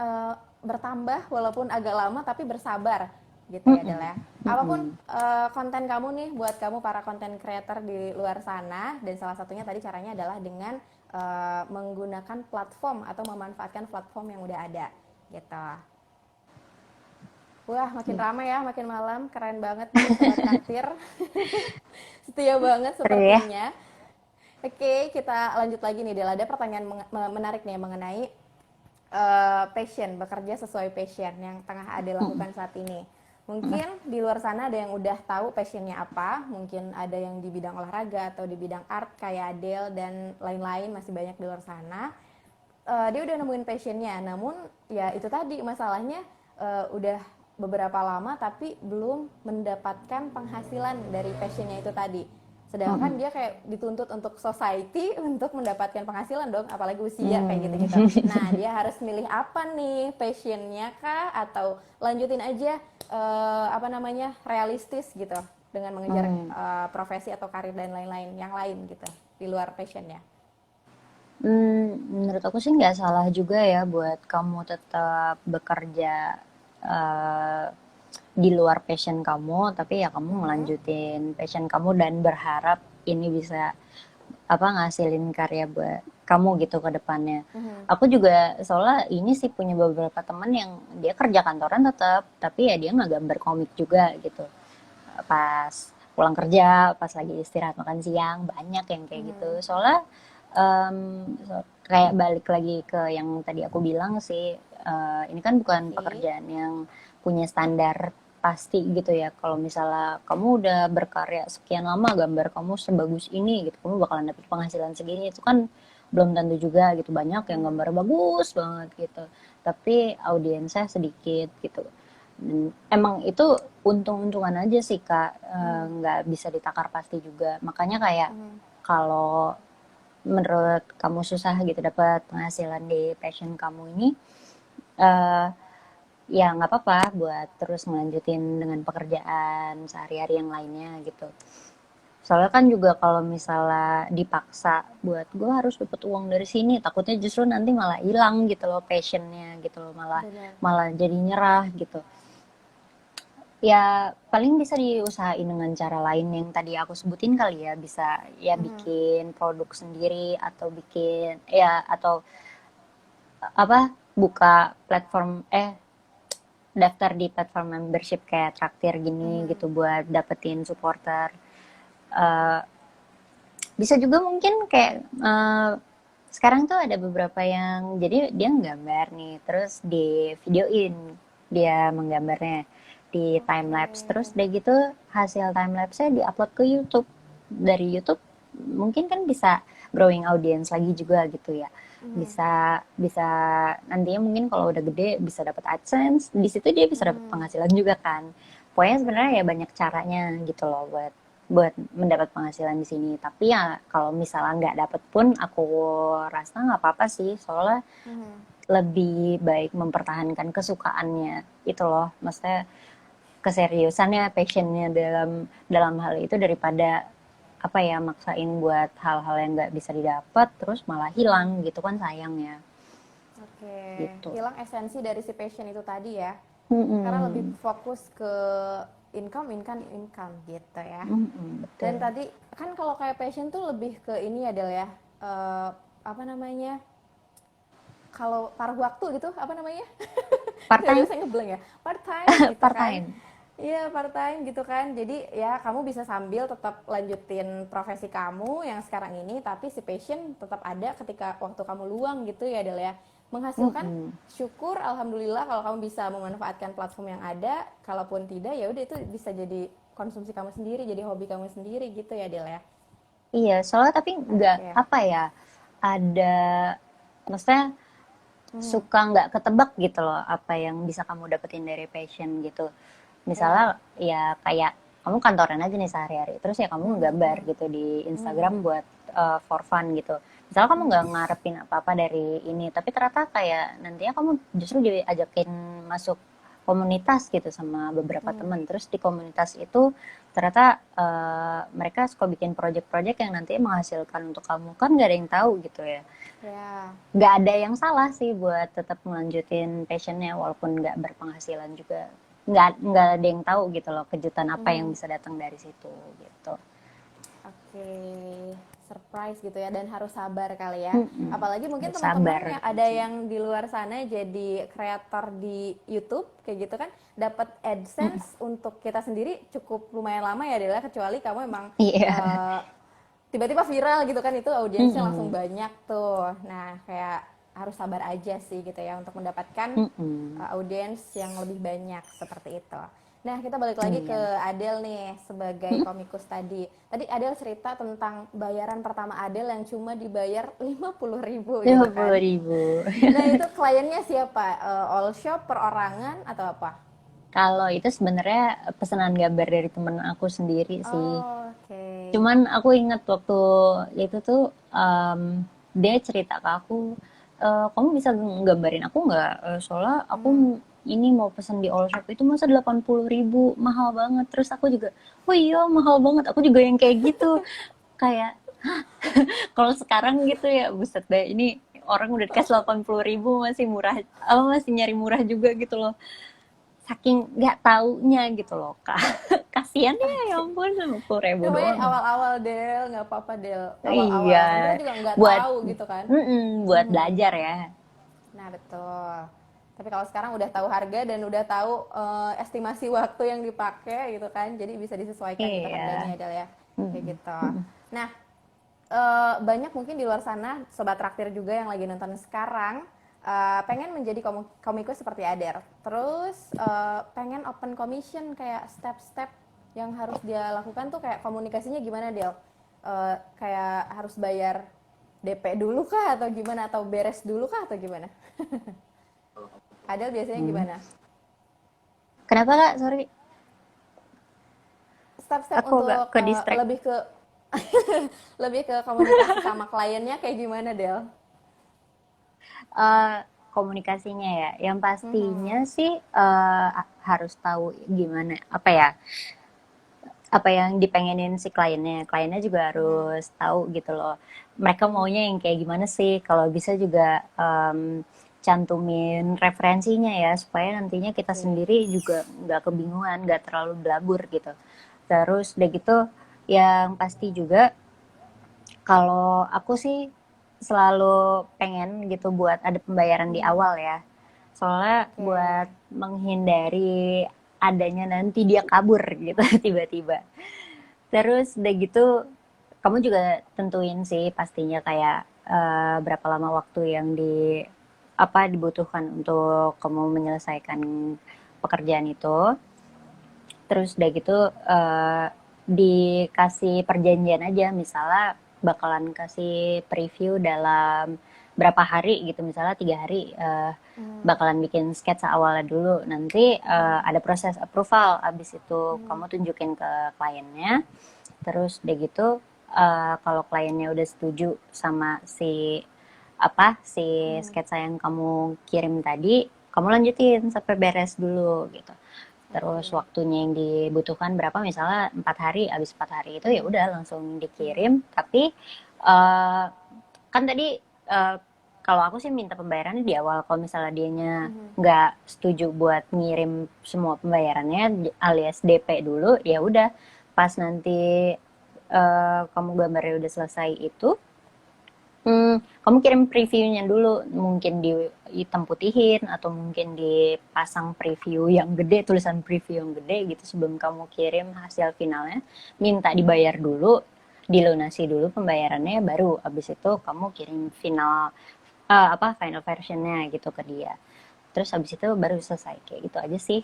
bertambah walaupun agak lama tapi bersabar gitu ya Adele Mm-mm. ya. Apapun Mm-mm. konten kamu nih buat kamu para konten creator di luar sana dan salah satunya tadi caranya adalah dengan menggunakan platform atau memanfaatkan platform yang udah ada gitu. Wah, makin ramai ya, makin malam. Keren banget nih Sobat Traktir. Setia banget Seru ya. sepertinya. Oke, kita lanjut lagi nih Del. Ada pertanyaan menarik nih mengenai passion, bekerja sesuai passion yang tengah Ade Mm-mm. lakukan saat ini. Mungkin di luar sana ada yang udah tahu passionnya apa, mungkin ada yang di bidang olahraga atau di bidang art kayak Adele dan lain-lain masih banyak di luar sana. Dia udah nemuin passionnya, namun ya itu tadi masalahnya udah beberapa lama tapi belum mendapatkan penghasilan dari passionnya itu tadi. Sedangkan Mm-mm. dia kayak dituntut untuk society untuk mendapatkan penghasilan dong, apalagi usia kayak Mm. gitu-gitu. Nah, dia harus milih apa nih, passionnya kah atau lanjutin aja apa namanya realistis gitu dengan mengejar Mm. profesi atau karir dan lain-lain yang lain gitu di luar passionnya. Menurut aku sih nggak salah juga ya buat kamu tetap bekerja eh, di luar passion kamu, tapi ya kamu Mhm. ngelanjutin passion kamu dan berharap ini bisa apa ngasilin karya buat kamu gitu ke depannya. Mhm. Aku juga soalnya ini sih punya beberapa temen yang dia kerja kantoran tetap, tapi ya dia nggak gambar komik juga gitu. Pas pulang kerja, pas lagi istirahat makan siang, banyak yang kayak gitu. Mhm. Soalnya em, kayak balik lagi ke yang tadi aku bilang sih, ini kan bukan Oke. pekerjaan yang punya standar pasti gitu ya. Kalau misalnya kamu udah berkarya sekian lama, gambar kamu sebagus ini gitu, kamu bakalan dapet penghasilan segini, itu kan belum tentu juga gitu. Banyak yang Mhm. gambar bagus banget gitu, tapi audiensnya sedikit gitu. Emang itu untung-untungan aja sih Kak, Mhm. nggak bisa ditakar pasti juga. Makanya kayak Mhm. kalau menurut kamu susah gitu dapat penghasilan di passion kamu ini, eh, ya nggak apa-apa buat terus melanjutin dengan pekerjaan sehari-hari yang lainnya gitu. Soalnya kan juga kalau misalnya dipaksa buat gue harus dapat uang dari sini, takutnya justru nanti malah hilang gitu loh passionnya gitu loh, malah Benar. malah jadi nyerah gitu. Ya paling bisa diusahain dengan cara lain yang tadi aku sebutin kali ya, bisa ya Mhm. bikin produk sendiri atau bikin ya atau apa buka platform daftar di platform membership kayak Traktir gini Mhm. gitu buat dapetin supporter. Eh, Bisa juga mungkin kayak sekarang tuh ada beberapa yang jadi dia nggambar nih, terus di videoin dia menggambarnya di time Oke. lapse, terus udah gitu hasil time lapse-nya diupload ke YouTube. Dari YouTube mungkin kan bisa growing audience lagi juga gitu ya. Mhm. Bisa bisa nantinya mungkin kalau udah gede bisa dapat AdSense, di situ dia bisa dapat Mhm. penghasilan juga kan. Pokoknya sebenarnya Oke. ya banyak caranya gitu loh buat buat mendapat penghasilan di sini. Tapi ya kalau misalnya nggak dapet pun aku rasa nggak apa-apa sih. Soalnya Mhm. lebih baik mempertahankan kesukaannya itu loh. Maksudnya keseriusannya, passionnya dalam dalam hal itu daripada apa ya maksain buat hal-hal yang nggak bisa didapat terus malah Mhm. hilang gitu kan sayangnya Oke. gitu. Hilang esensi dari si passion itu tadi ya. Karena lebih Mm-mm. fokus ke income, income, income gitu ya. Mm-mm, Dan betul. tadi kan kalau kayak passion tuh lebih ke ini ya Del ya. Apa namanya? Kalau paruh waktu gitu, apa namanya? Part Tiba-tiba time, saya ngebleng ya. Part time gitu part kan. time. Iya, part time gitu kan. Jadi ya kamu bisa sambil tetap lanjutin profesi kamu yang sekarang ini, tapi si passion tetap ada ketika waktu kamu luang gitu ya Del ya. Menghasilkan, Mm-mm. syukur alhamdulillah kalau kamu bisa memanfaatkan platform yang ada. Kalaupun tidak ya udah itu bisa jadi konsumsi kamu sendiri, jadi hobi kamu sendiri gitu ya Del ya. Iya, soalnya tapi nggak Oke. apa ya, ada maksudnya Hmm. suka nggak ketebak gitu loh apa yang bisa kamu dapetin dari passion gitu. Misalnya Ya. ya kayak kamu kantoran aja nih sehari-hari, terus ya kamu Hmm, hmm, nggambar hmm. gitu di Instagram Hmm, buat for fun gitu. Misalnya kamu hmm. nggak ngarepin apa-apa dari ini, tapi ternyata kayak nantinya kamu justru diajakin masuk komunitas gitu sama beberapa Hmm. teman. Terus di komunitas itu ternyata mereka suka bikin project-project yang nantinya menghasilkan untuk kamu. Kan nggak ada yang tahu gitu ya. Ya. Nggak ada yang salah sih buat tetap ngelanjutin passionnya walaupun nggak berpenghasilan juga. Nggak ada yang tahu gitu loh kejutan apa yang Hmm. bisa datang dari situ gitu. Oke, surprise gitu ya, dan harus sabar kali ya. Mm-mm. Apalagi mungkin Harus sabar teman-teman yang ada kuncinya. yang di luar sana jadi kreator di YouTube kayak gitu kan, dapat Mm-mm. AdSense untuk kita sendiri cukup lumayan lama ya Dela, kecuali kamu emang Iya. eh, tiba-tiba viral gitu kan, itu audiensnya langsung Mm-mm. banyak tuh. Nah, kayak harus sabar aja sih gitu ya untuk mendapatkan Mm-mm. audiens yang lebih banyak seperti itu. Nah, kita balik lagi ke Iya. Adele nih sebagai Mm-mm. komikus tadi. Tadi Adele cerita tentang bayaran pertama Adele yang cuma dibayar 50.000 lima gitu puluh kan. ribu Nah, itu kliennya siapa? All shop, perorangan, atau apa? Kalau itu sebenarnya pesanan gambar dari temen aku sendiri sih. Oh, oke. Cuman aku inget waktu itu tuh dia cerita ke aku, kamu bisa gambarin aku nggak? Soalnya aku Hmm. ini mau pesen di all shop itu masa 80.000 mahal banget. Terus aku juga, oh iya mahal banget. Aku juga yang kayak gitu. Kayak kalau sekarang gitu ya, buset deh ini orang udah dikasih 80.000 masih murah, apa masih nyari murah juga gitu loh. Saking nggak taunya gitu loh kak. Kasian ya, ya Oke. ampun 50.000 Namanya doang. awal-awal Del, nggak apa-apa Del. Awal-awal kan kita Iya, juga nggak buat tahu gitu kan. buat Mhm. belajar ya. Nah, betul. Tapi kalau sekarang udah tahu harga dan udah tahu estimasi waktu yang dipakai gitu kan, jadi bisa disesuaikan gitu Iya. harganya Del ya. Kayak Mm, gitu. mm, Nah, banyak mungkin di luar sana sobat traktir juga yang lagi nonton sekarang pengen menjadi komikus seperti Ader. Terus pengen open commission, kayak step-step yang harus dia lakukan tuh kayak komunikasinya gimana Del? Kayak harus bayar DP dulu kah atau gimana, atau beres dulu kah atau gimana? Adel biasanya mm. gimana? Kenapa kak? Sorry, Step-step aku agak untuk ke distract. lebih ke lebih ke komunikasi sama kliennya kayak gimana Del? Eh, Komunikasinya ya, yang pastinya Mhm. sih harus tahu gimana apa ya, apa yang dipengenin si kliennya. Kliennya juga Mhm. harus tahu gitu loh. Mereka Mhm. maunya yang kayak gimana sih? Kalau bisa juga cantumin referensinya ya, supaya nantinya kita Oke. sendiri juga nggak kebingungan, nggak terlalu blabur gitu. Terus udah gitu, yang pasti juga kalau aku sih selalu pengen gitu buat ada pembayaran di Mhm. awal ya. Soalnya Oke. buat menghindari adanya nanti dia kabur gitu tiba-tiba. Terus udah gitu kamu juga tentuin sih pastinya kayak berapa lama waktu yang dibutuhkan untuk kamu menyelesaikan pekerjaan itu. Terus udah gitu dikasih perjanjian aja, misalnya bakalan kasih preview dalam berapa hari gitu, misalnya 3 hari Hmm. bakalan bikin sketsa awalnya dulu, nanti Hmm. ada proses approval, abis itu Hmm. kamu tunjukin ke kliennya, terus udah gitu kalau kliennya udah setuju sama si Hmm. sketsa yang kamu kirim tadi, kamu lanjutin sampai beres dulu gitu. Oke. Terus waktunya yang dibutuhkan berapa, misalnya 4 hari, habis 4 hari itu ya Hmm. udah langsung Hmm. dikirim. Tapi uh, kan tadi kalau aku sih minta pembayarannya di awal. Kalau misalnya dianya Hmm. nggak setuju buat ngirim semua pembayarannya alias DP dulu, ya udah pas nanti kamu gambarnya udah selesai itu, kamu kirim previewnya dulu, mungkin di hitam putihin atau mungkin dipasang preview yang gede, tulisan preview yang gede gitu sebelum kamu kirim hasil finalnya. Minta Hmm. dibayar dulu, dilunasi dulu pembayarannya, baru abis itu kamu kirim final versionnya gitu ke dia. Terus abis itu baru selesai, kayak gitu aja sih.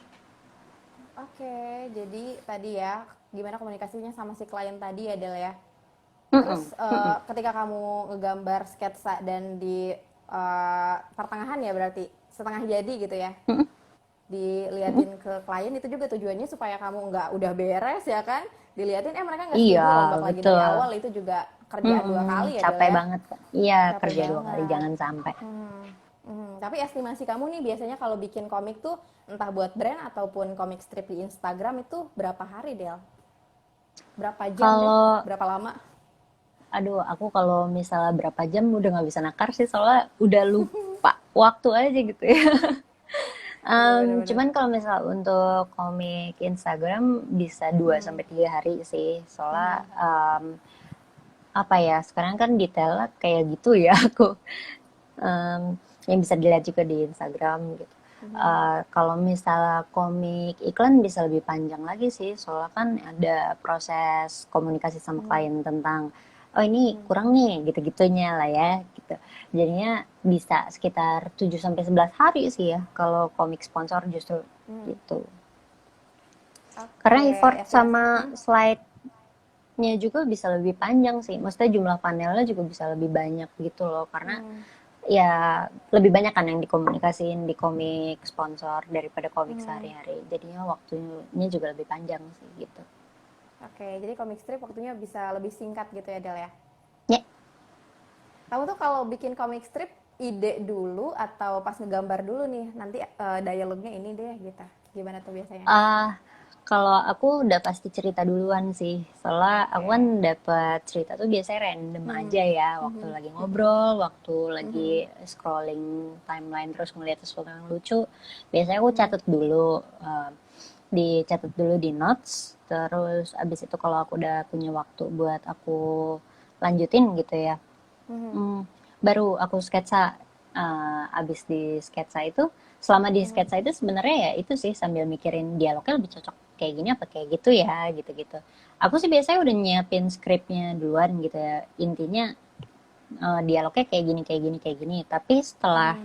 Oke, jadi tadi ya, gimana komunikasinya sama si klien tadi ya, Del ya. Mm-mm, Terus mm-mm, ketika kamu ngegambar sketsa dan di pertengahan ya berarti setengah jadi gitu ya, mm-mm. diliatin ke klien itu juga tujuannya supaya kamu nggak udah beres ya kan, diliatin mereka nggak Iya, setuju, rombak lagi dari betul. awal, itu juga kerjaan 2 kali ya Del Capek ya. banget. Iya, Capek kerja 2 kali, banget. jangan sampai. Hmm. Tapi estimasi kamu nih biasanya kalau bikin komik tuh entah buat brand ataupun komik strip di Instagram itu berapa hari Del? Berapa jam deh? Kalau Berapa lama? Aduh, aku kalau misalnya berapa jam udah nggak bisa nakar sih, soalnya udah lupa waktu aja gitu ya. Bener-bener. Cuman kalau misal untuk komik Instagram bisa 2 sampai 3 hari sih, soalnya apa ya, sekarang kan detailnya kayak gitu ya aku. Yang bisa dilihat juga di Instagram gitu. Kalau misalnya komik iklan bisa lebih panjang lagi sih, soalnya kan ada proses komunikasi sama klien tentang oh ini kurang nih gitu-gitunya lah ya gitu. Jadinya bisa sekitar 7 sampai 11 hari sih ya kalau komik sponsor justru gitu. Karena Oke, effort estimasi. sama slide-nya juga bisa lebih panjang sih. Maksudnya jumlah panelnya juga bisa lebih banyak gitu loh, karena ya lebih banyak kan yang dikomunikasiin di komik sponsor daripada komik sehari-hari, jadinya waktunya juga lebih panjang sih gitu Oke, jadi komik strip waktunya bisa lebih singkat gitu ya Del ya. ya. Kamu tuh kalau bikin komik strip ide dulu atau pas ngegambar dulu nih nanti dialognya ini deh gitu. Gimana tuh biasanya? Kalau aku udah pasti cerita duluan sih, soalnya aku kan Oke. dapat cerita tuh biasanya random Mhm. aja ya, waktu Mhm. lagi ngobrol, waktu lagi Mhm. scrolling timeline terus ngeliat sesuatu yang lucu, biasanya aku Mhm. catat dulu, dicatat dulu di notes, terus abis itu kalau aku udah punya waktu buat aku lanjutin gitu ya, Mhm. Hmm, baru aku sketsa. Abis di sketsa itu, selama di sketsa itu sebenarnya ya itu sih sambil mikirin dialognya lebih cocok kayak gini apa kayak gitu ya, gitu-gitu. Aku sih biasanya udah nyiapin skripnya duluan gitu ya. Intinya dialognya kayak gini, kayak gini, kayak gini. Tapi setelah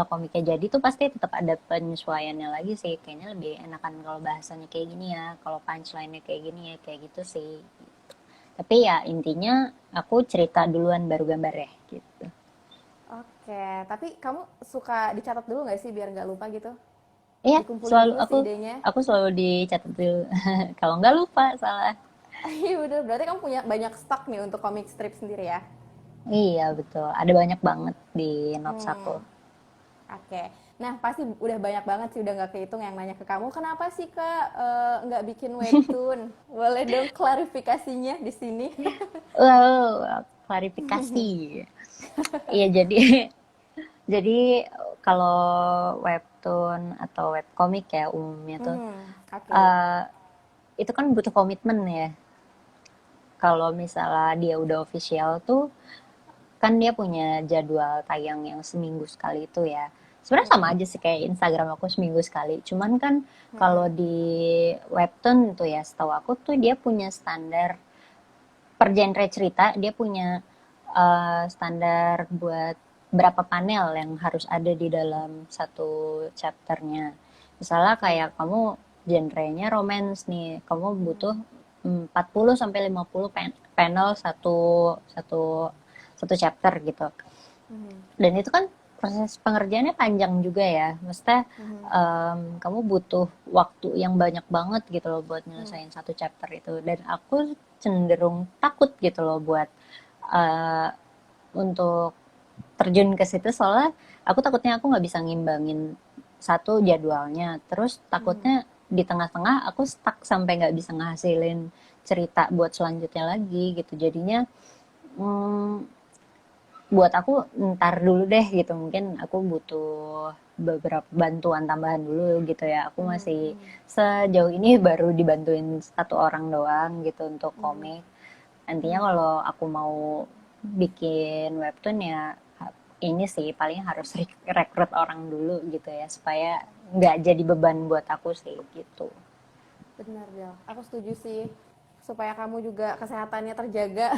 komiknya jadi tuh pasti tetap ada penyesuaiannya lagi sih. Kayaknya lebih enakan kalau bahasanya kayak gini ya, kalau punchline-nya kayak gini ya, kayak gitu sih. Tapi ya intinya aku cerita duluan baru gambar ya gitu. Oke, tapi kamu suka dicatat dulu nggak sih biar nggak lupa gitu? Iya, Dikumpulin selalu dulu aku sih idenya. aku selalu dicatat dulu. Kalau nggak lupa salah. Iya bener, berarti kamu punya banyak stok nih untuk komik strip sendiri ya? Iya betul. Ada banyak banget di notes aku. Hmm. Oke, nah pasti udah banyak banget sih, udah nggak kehitung yang nanya ke kamu, kenapa sih Kak nggak bikin webtoon? Boleh dong klarifikasinya di sini? Wow, klarifikasi. Iya jadi jadi kalau webtoon atau webcomic ya umumnya tuh Oke. eh, itu kan butuh komitmen ya. Kalau misalnya dia udah official tuh kan dia punya jadwal tayang yang seminggu sekali itu ya. Sebenarnya sama Mm-mm. aja sih kayak Instagram aku seminggu sekali. Cuman kan kalau Mm-mm. di webtoon tuh ya, setahu aku tuh dia punya standar per genre cerita, dia punya standar buat berapa panel yang harus ada di dalam satu chapternya. Misalnya Oke. kayak kamu genrenya romance nih, kamu butuh Mm-mm. 40 sampai 50 panel satu satu satu chapter gitu. Mhm. Dan itu kan proses pengerjaannya panjang juga ya. Maksudnya Mhm. kamu butuh waktu yang banyak banget gitu loh buat Mhm. nyelesain satu chapter itu. Dan aku cenderung takut gitu loh buat eh, untuk terjun ke situ soalnya aku takutnya aku nggak bisa ngimbangin satu jadwalnya. Terus Mhm. takutnya di tengah-tengah aku stuck sampai nggak bisa ngehasilin cerita buat selanjutnya lagi gitu. Jadinya hmm, buat aku ntar dulu deh gitu, mungkin aku butuh beberapa bantuan tambahan dulu gitu ya. Aku Mhm. masih Mhm. sejauh ini baru dibantuin satu orang doang gitu untuk Mhm. komik. Nantinya Mhm. kalau aku mau bikin webtoon ya ini sih paling harus rekrut orang dulu gitu ya supaya nggak jadi beban buat aku sih gitu. Benar, Del. Aku setuju sih. Supaya kamu juga kesehatannya terjaga.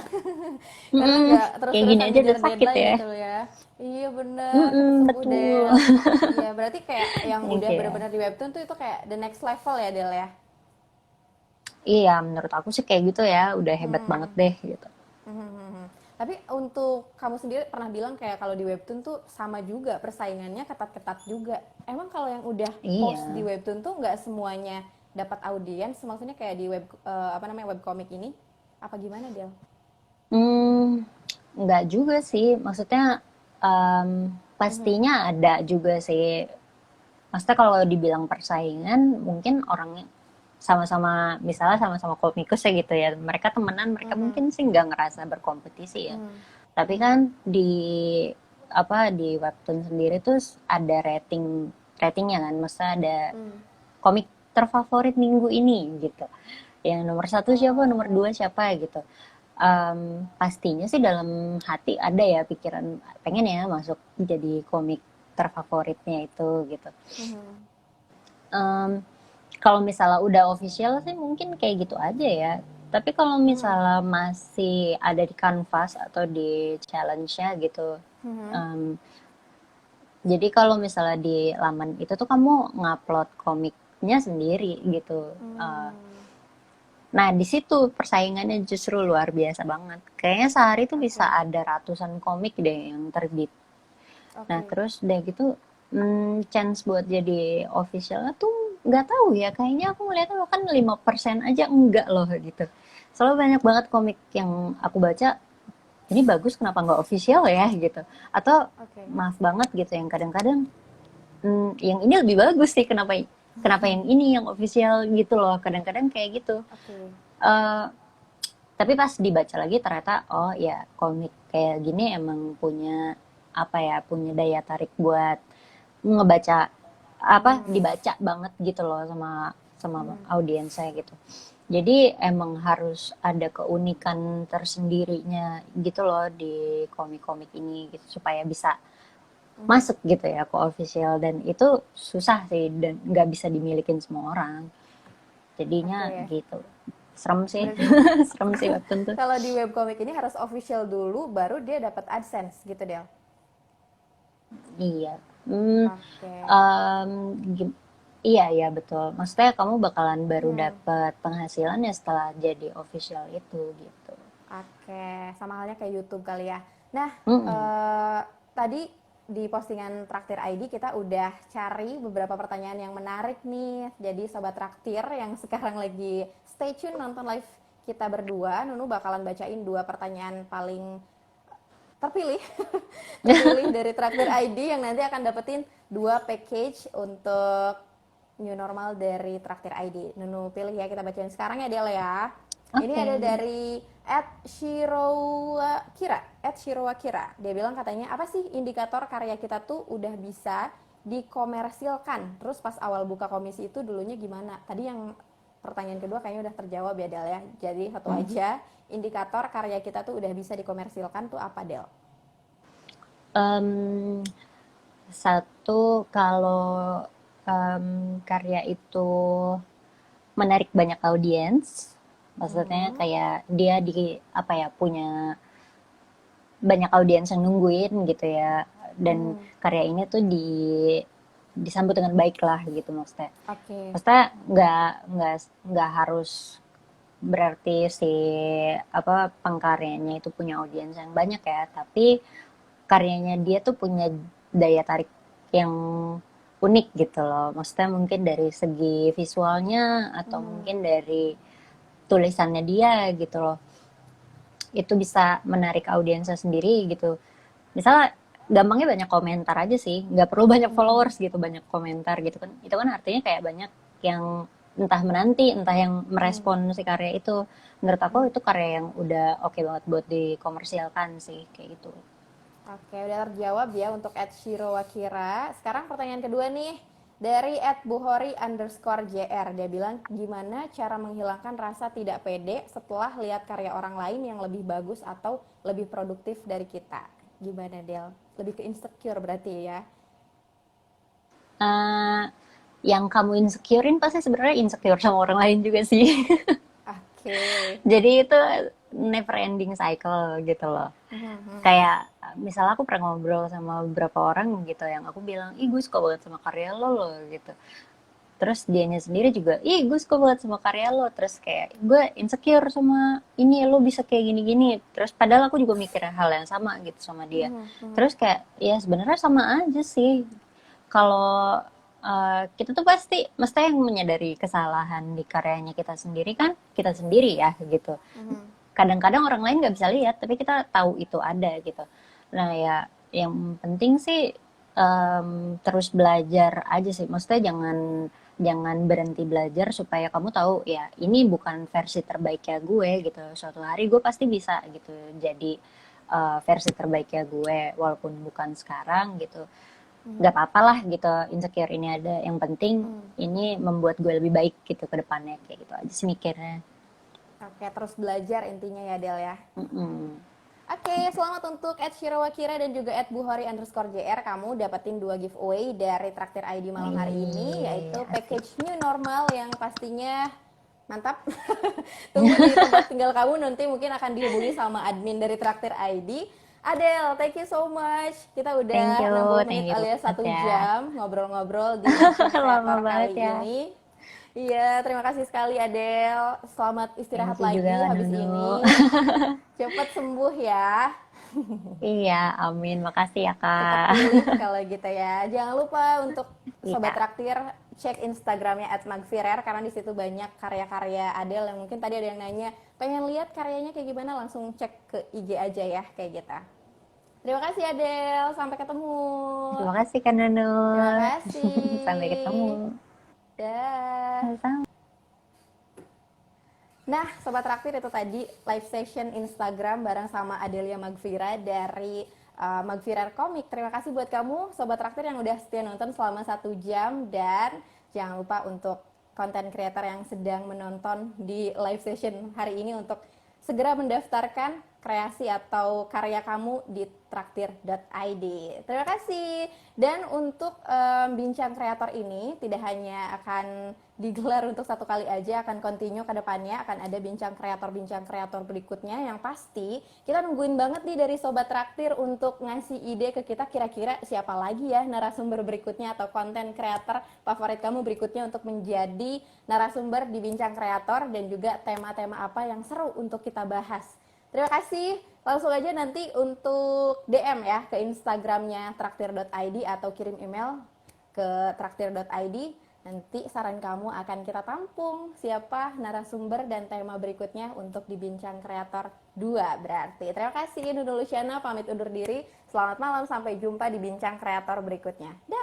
Karena Mm-mm, nggak kayak gini terus-terusan aja ngejar udah sakit deadline ya. gitu ya. Iya bener, cepet Mm-mm, sembuh betul. Del. Iya, berarti kayak yang Thank udah you ya. bener-bener di webtoon tuh itu kayak the next level ya Del ya. Iya, menurut aku sih kayak gitu ya, udah hebat banget Hmm. deh gitu. Mhm. Tapi untuk kamu sendiri pernah bilang kayak kalau di webtoon tuh sama juga persaingannya ketat-ketat juga. Emang kalau yang udah post di Iya. webtoon tuh nggak semuanya dapat audiens, maksudnya kayak di apa namanya webcomic ini? Apa gimana Del? Hmm, nggak juga sih. Maksudnya Mhm. pastinya ada juga sih. Maksudnya kalau dibilang persaingan, mungkin orangnya sama-sama, misalnya sama-sama komikus ya gitu ya. Mereka temenan, mereka Mhm. mungkin sih nggak ngerasa berkompetisi ya. Mhm. Tapi Mhm. kan di webtoon sendiri tuh ada ratingnya kan. Maksudnya ada Mhm. komik terfavorit minggu ini gitu. Yang nomor satu siapa, nomor Oh. dua siapa gitu. Pastinya sih dalam hati ada ya pikiran pengen ya masuk jadi komik terfavoritnya itu gitu. Mhm. Em, Kalau misalnya udah official sih mungkin kayak gitu aja ya. Tapi kalau Mhm. misalnya masih ada di kanvas atau di challenge-nya gitu, Mhm. em, jadi kalau misalnya di laman itu tuh kamu ngupload komiknya sendiri gitu. Eh, Hmm. Nah, di situ persaingannya justru luar biasa banget. Kayaknya sehari tuh bisa Oke. ada ratusan komik deh yang terbit. Nah, Oke. terus udah gitu, chance buat jadi officialnya tuh nggak tahu ya. Kayaknya aku ngeliatnya bahkan 5% aja enggak loh gitu. Soalnya banyak banget komik yang aku baca, ini bagus kenapa nggak official ya gitu. Atau Oke. maaf banget gitu yang kadang-kadang, yang ini lebih bagus sih kenapa kenapa yang ini yang official gitu loh. Kadang-kadang kayak gitu. Oke. Eh, tapi pas dibaca lagi ternyata oh ya komik kayak gini emang punya apa ya punya daya tarik buat ngebaca apa Hmm. dibaca banget gitu loh sama sama Mhm. audiensnya gitu. Jadi emang harus ada keunikan tersendirinya gitu loh di komik-komik ini gitu supaya bisa Mhm. masuk gitu ya ke official dan itu susah sih dan nggak bisa dimilikin semua orang. Jadinya Oke. gitu. Serem sih. Berarti Serem sih webtoon tuh. kalau di webcomic ini harus official dulu baru dia dapat AdSense gitu Del. Iya. Hmm, Oke. em, iya ya betul. Maksudnya kamu bakalan baru Hmm. dapat penghasilan ya setelah jadi official itu gitu. Oke, sama halnya kayak YouTube kali ya. Nah, Mm-mm. tadi di postingan Traktir ID kita udah cari beberapa pertanyaan yang menarik nih. Jadi sobat Traktir yang sekarang lagi stay tune nonton live kita berdua, Nunu bakalan bacain dua pertanyaan paling terpilih terpilih dari Traktir ID yang nanti akan dapetin dua package untuk new normal dari Traktir ID. Nunu pilih ya, kita bacain sekarang ya Del ya. Ini Oke. ada dari @shirowakira. Dia bilang katanya apa sih indikator karya kita tuh udah bisa dikomersilkan. Terus pas awal buka komisi itu dulunya gimana? Tadi yang pertanyaan kedua kayaknya udah terjawab ya Del ya. Jadi satu Mm. aja, indikator karya kita tuh udah bisa dikomersilkan tuh apa Del? Em, Satu, kalau karya itu menarik banyak audiens, maksudnya Mhm. kayak dia di apa ya, punya banyak audiens yang nungguin gitu ya, dan Mhm. karya ini tuh disambut dengan baik lah gitu maksudnya. Oke. Maksudnya nggak harus berarti si apa pengkaryanya itu punya audiens yang banyak ya, tapi karyanya dia tuh punya daya tarik yang unik gitu loh. Maksudnya mungkin dari segi visualnya atau Mhm. mungkin dari tulisannya dia gitu loh. Itu bisa menarik audiensnya sendiri gitu. Misalnya gampangnya banyak komentar aja sih, nggak perlu banyak Mhm. followers gitu, banyak komentar gitu kan. Itu kan artinya kayak banyak yang entah menanti, entah yang Mhm. merespon si karya itu. Menurut aku Mhm. itu karya yang udah oke banget buat dikomersialkan sih, kayak gitu. Oke, udah terjawab ya untuk @shirowakira. Sekarang pertanyaan kedua nih dari @buhori_jr. Dia bilang gimana cara menghilangkan rasa tidak pede setelah lihat karya orang lain yang lebih bagus atau lebih produktif dari kita. Gimana Del? Lebih ke insecure berarti ya? Eh, yang kamu insecurein pasti sebenarnya insecure sama orang lain juga sih. Oke. Jadi itu never ending cycle gitu loh. Mhm. Kayak misalnya aku pernah ngobrol sama beberapa orang gitu yang aku bilang, ih gue suka banget sama karya lo loh gitu. Terus dianya sendiri juga, ih gue suka banget sama karya lo. Terus kayak gue insecure sama ini, lo bisa kayak gini-gini. Terus padahal aku juga mikir hal yang sama gitu sama dia. Mhm. Mhm. Terus kayak ya sebenarnya sama aja sih. Kalau kita tuh pasti mesti yang menyadari kesalahan di karyanya kita sendiri kan kita sendiri ya gitu. Mhm. Kadang-kadang orang lain nggak bisa lihat tapi kita tahu itu ada gitu. Nah ya yang penting sih terus belajar aja sih, maksudnya jangan jangan berhenti belajar supaya kamu tahu ya ini bukan versi terbaiknya gue gitu, suatu hari gue pasti bisa gitu jadi versi terbaiknya gue walaupun bukan sekarang gitu. Nggak Mhm. apa-apa lah gitu insecure ini ada, yang penting Mhm. ini membuat gue lebih baik gitu ke depannya, kayak gitu aja sih mikirnya. Oke, terus belajar intinya ya Del ya. Mm-mm. Oke, selamat untuk @shirawakira dan juga @buhori_jr. Kamu dapetin 2 giveaway dari Traktir ID malam hari ini, Wih, yaitu asik. package new normal yang pastinya mantap. Tunggu di tempat tinggal kamu, nanti mungkin akan dihubungi sama admin dari Traktir ID. Adel, thank you so much. Kita udah 60 menit Thank you alias banget satu ya. jam ngobrol-ngobrol di Bincang Lama Kreator banget kali ya. ini. Iya, terima kasih sekali Adel. Selamat Thank istirahat you juga lagi Kak habis Nunu. ini. Cepat sembuh ya. Iya, amin. Makasih ya Cepat Kak. pulih kalau gitu ya. Jangan lupa untuk Sobat Iya. Traktir cek Instagramnya @magfirer karena di situ banyak karya-karya Adele yang mungkin tadi ada yang nanya pengen lihat karyanya kayak gimana, langsung cek ke IG aja ya kayak gitu. Terima kasih Adele, sampai ketemu. Terima kasih Kak Nunu. Terima Sampai kasih. ketemu. Dah. Sama-sama. Nah, Sobat Traktir itu tadi live session Instagram bareng sama Adelia Magvira dari Magvirar Komik. Terima kasih buat kamu Sobat Traktir yang udah setia nonton selama 1 jam. Dan jangan lupa untuk konten creator yang sedang menonton di live session hari ini untuk segera mendaftarkan kreasi atau karya kamu di traktir.id. Terima kasih. Dan untuk bincang kreator ini tidak hanya akan digelar untuk 1 kali aja, akan continue ke depannya, akan ada bincang kreator berikutnya yang pasti kita nungguin banget nih dari Sobat Traktir untuk ngasih ide ke kita kira-kira siapa lagi ya narasumber berikutnya atau konten kreator favorit kamu berikutnya untuk menjadi narasumber di bincang kreator, dan juga tema-tema apa yang seru untuk kita bahas. Terima kasih. Langsung aja nanti untuk DM ya ke Instagramnya traktir.id atau kirim email ke traktir.id. Nanti saran kamu akan kita tampung siapa narasumber dan tema berikutnya untuk dibincang kreator 2 berarti. Terima kasih Nunu Luciana pamit undur diri. Selamat malam, sampai jumpa di bincang kreator berikutnya. Dah.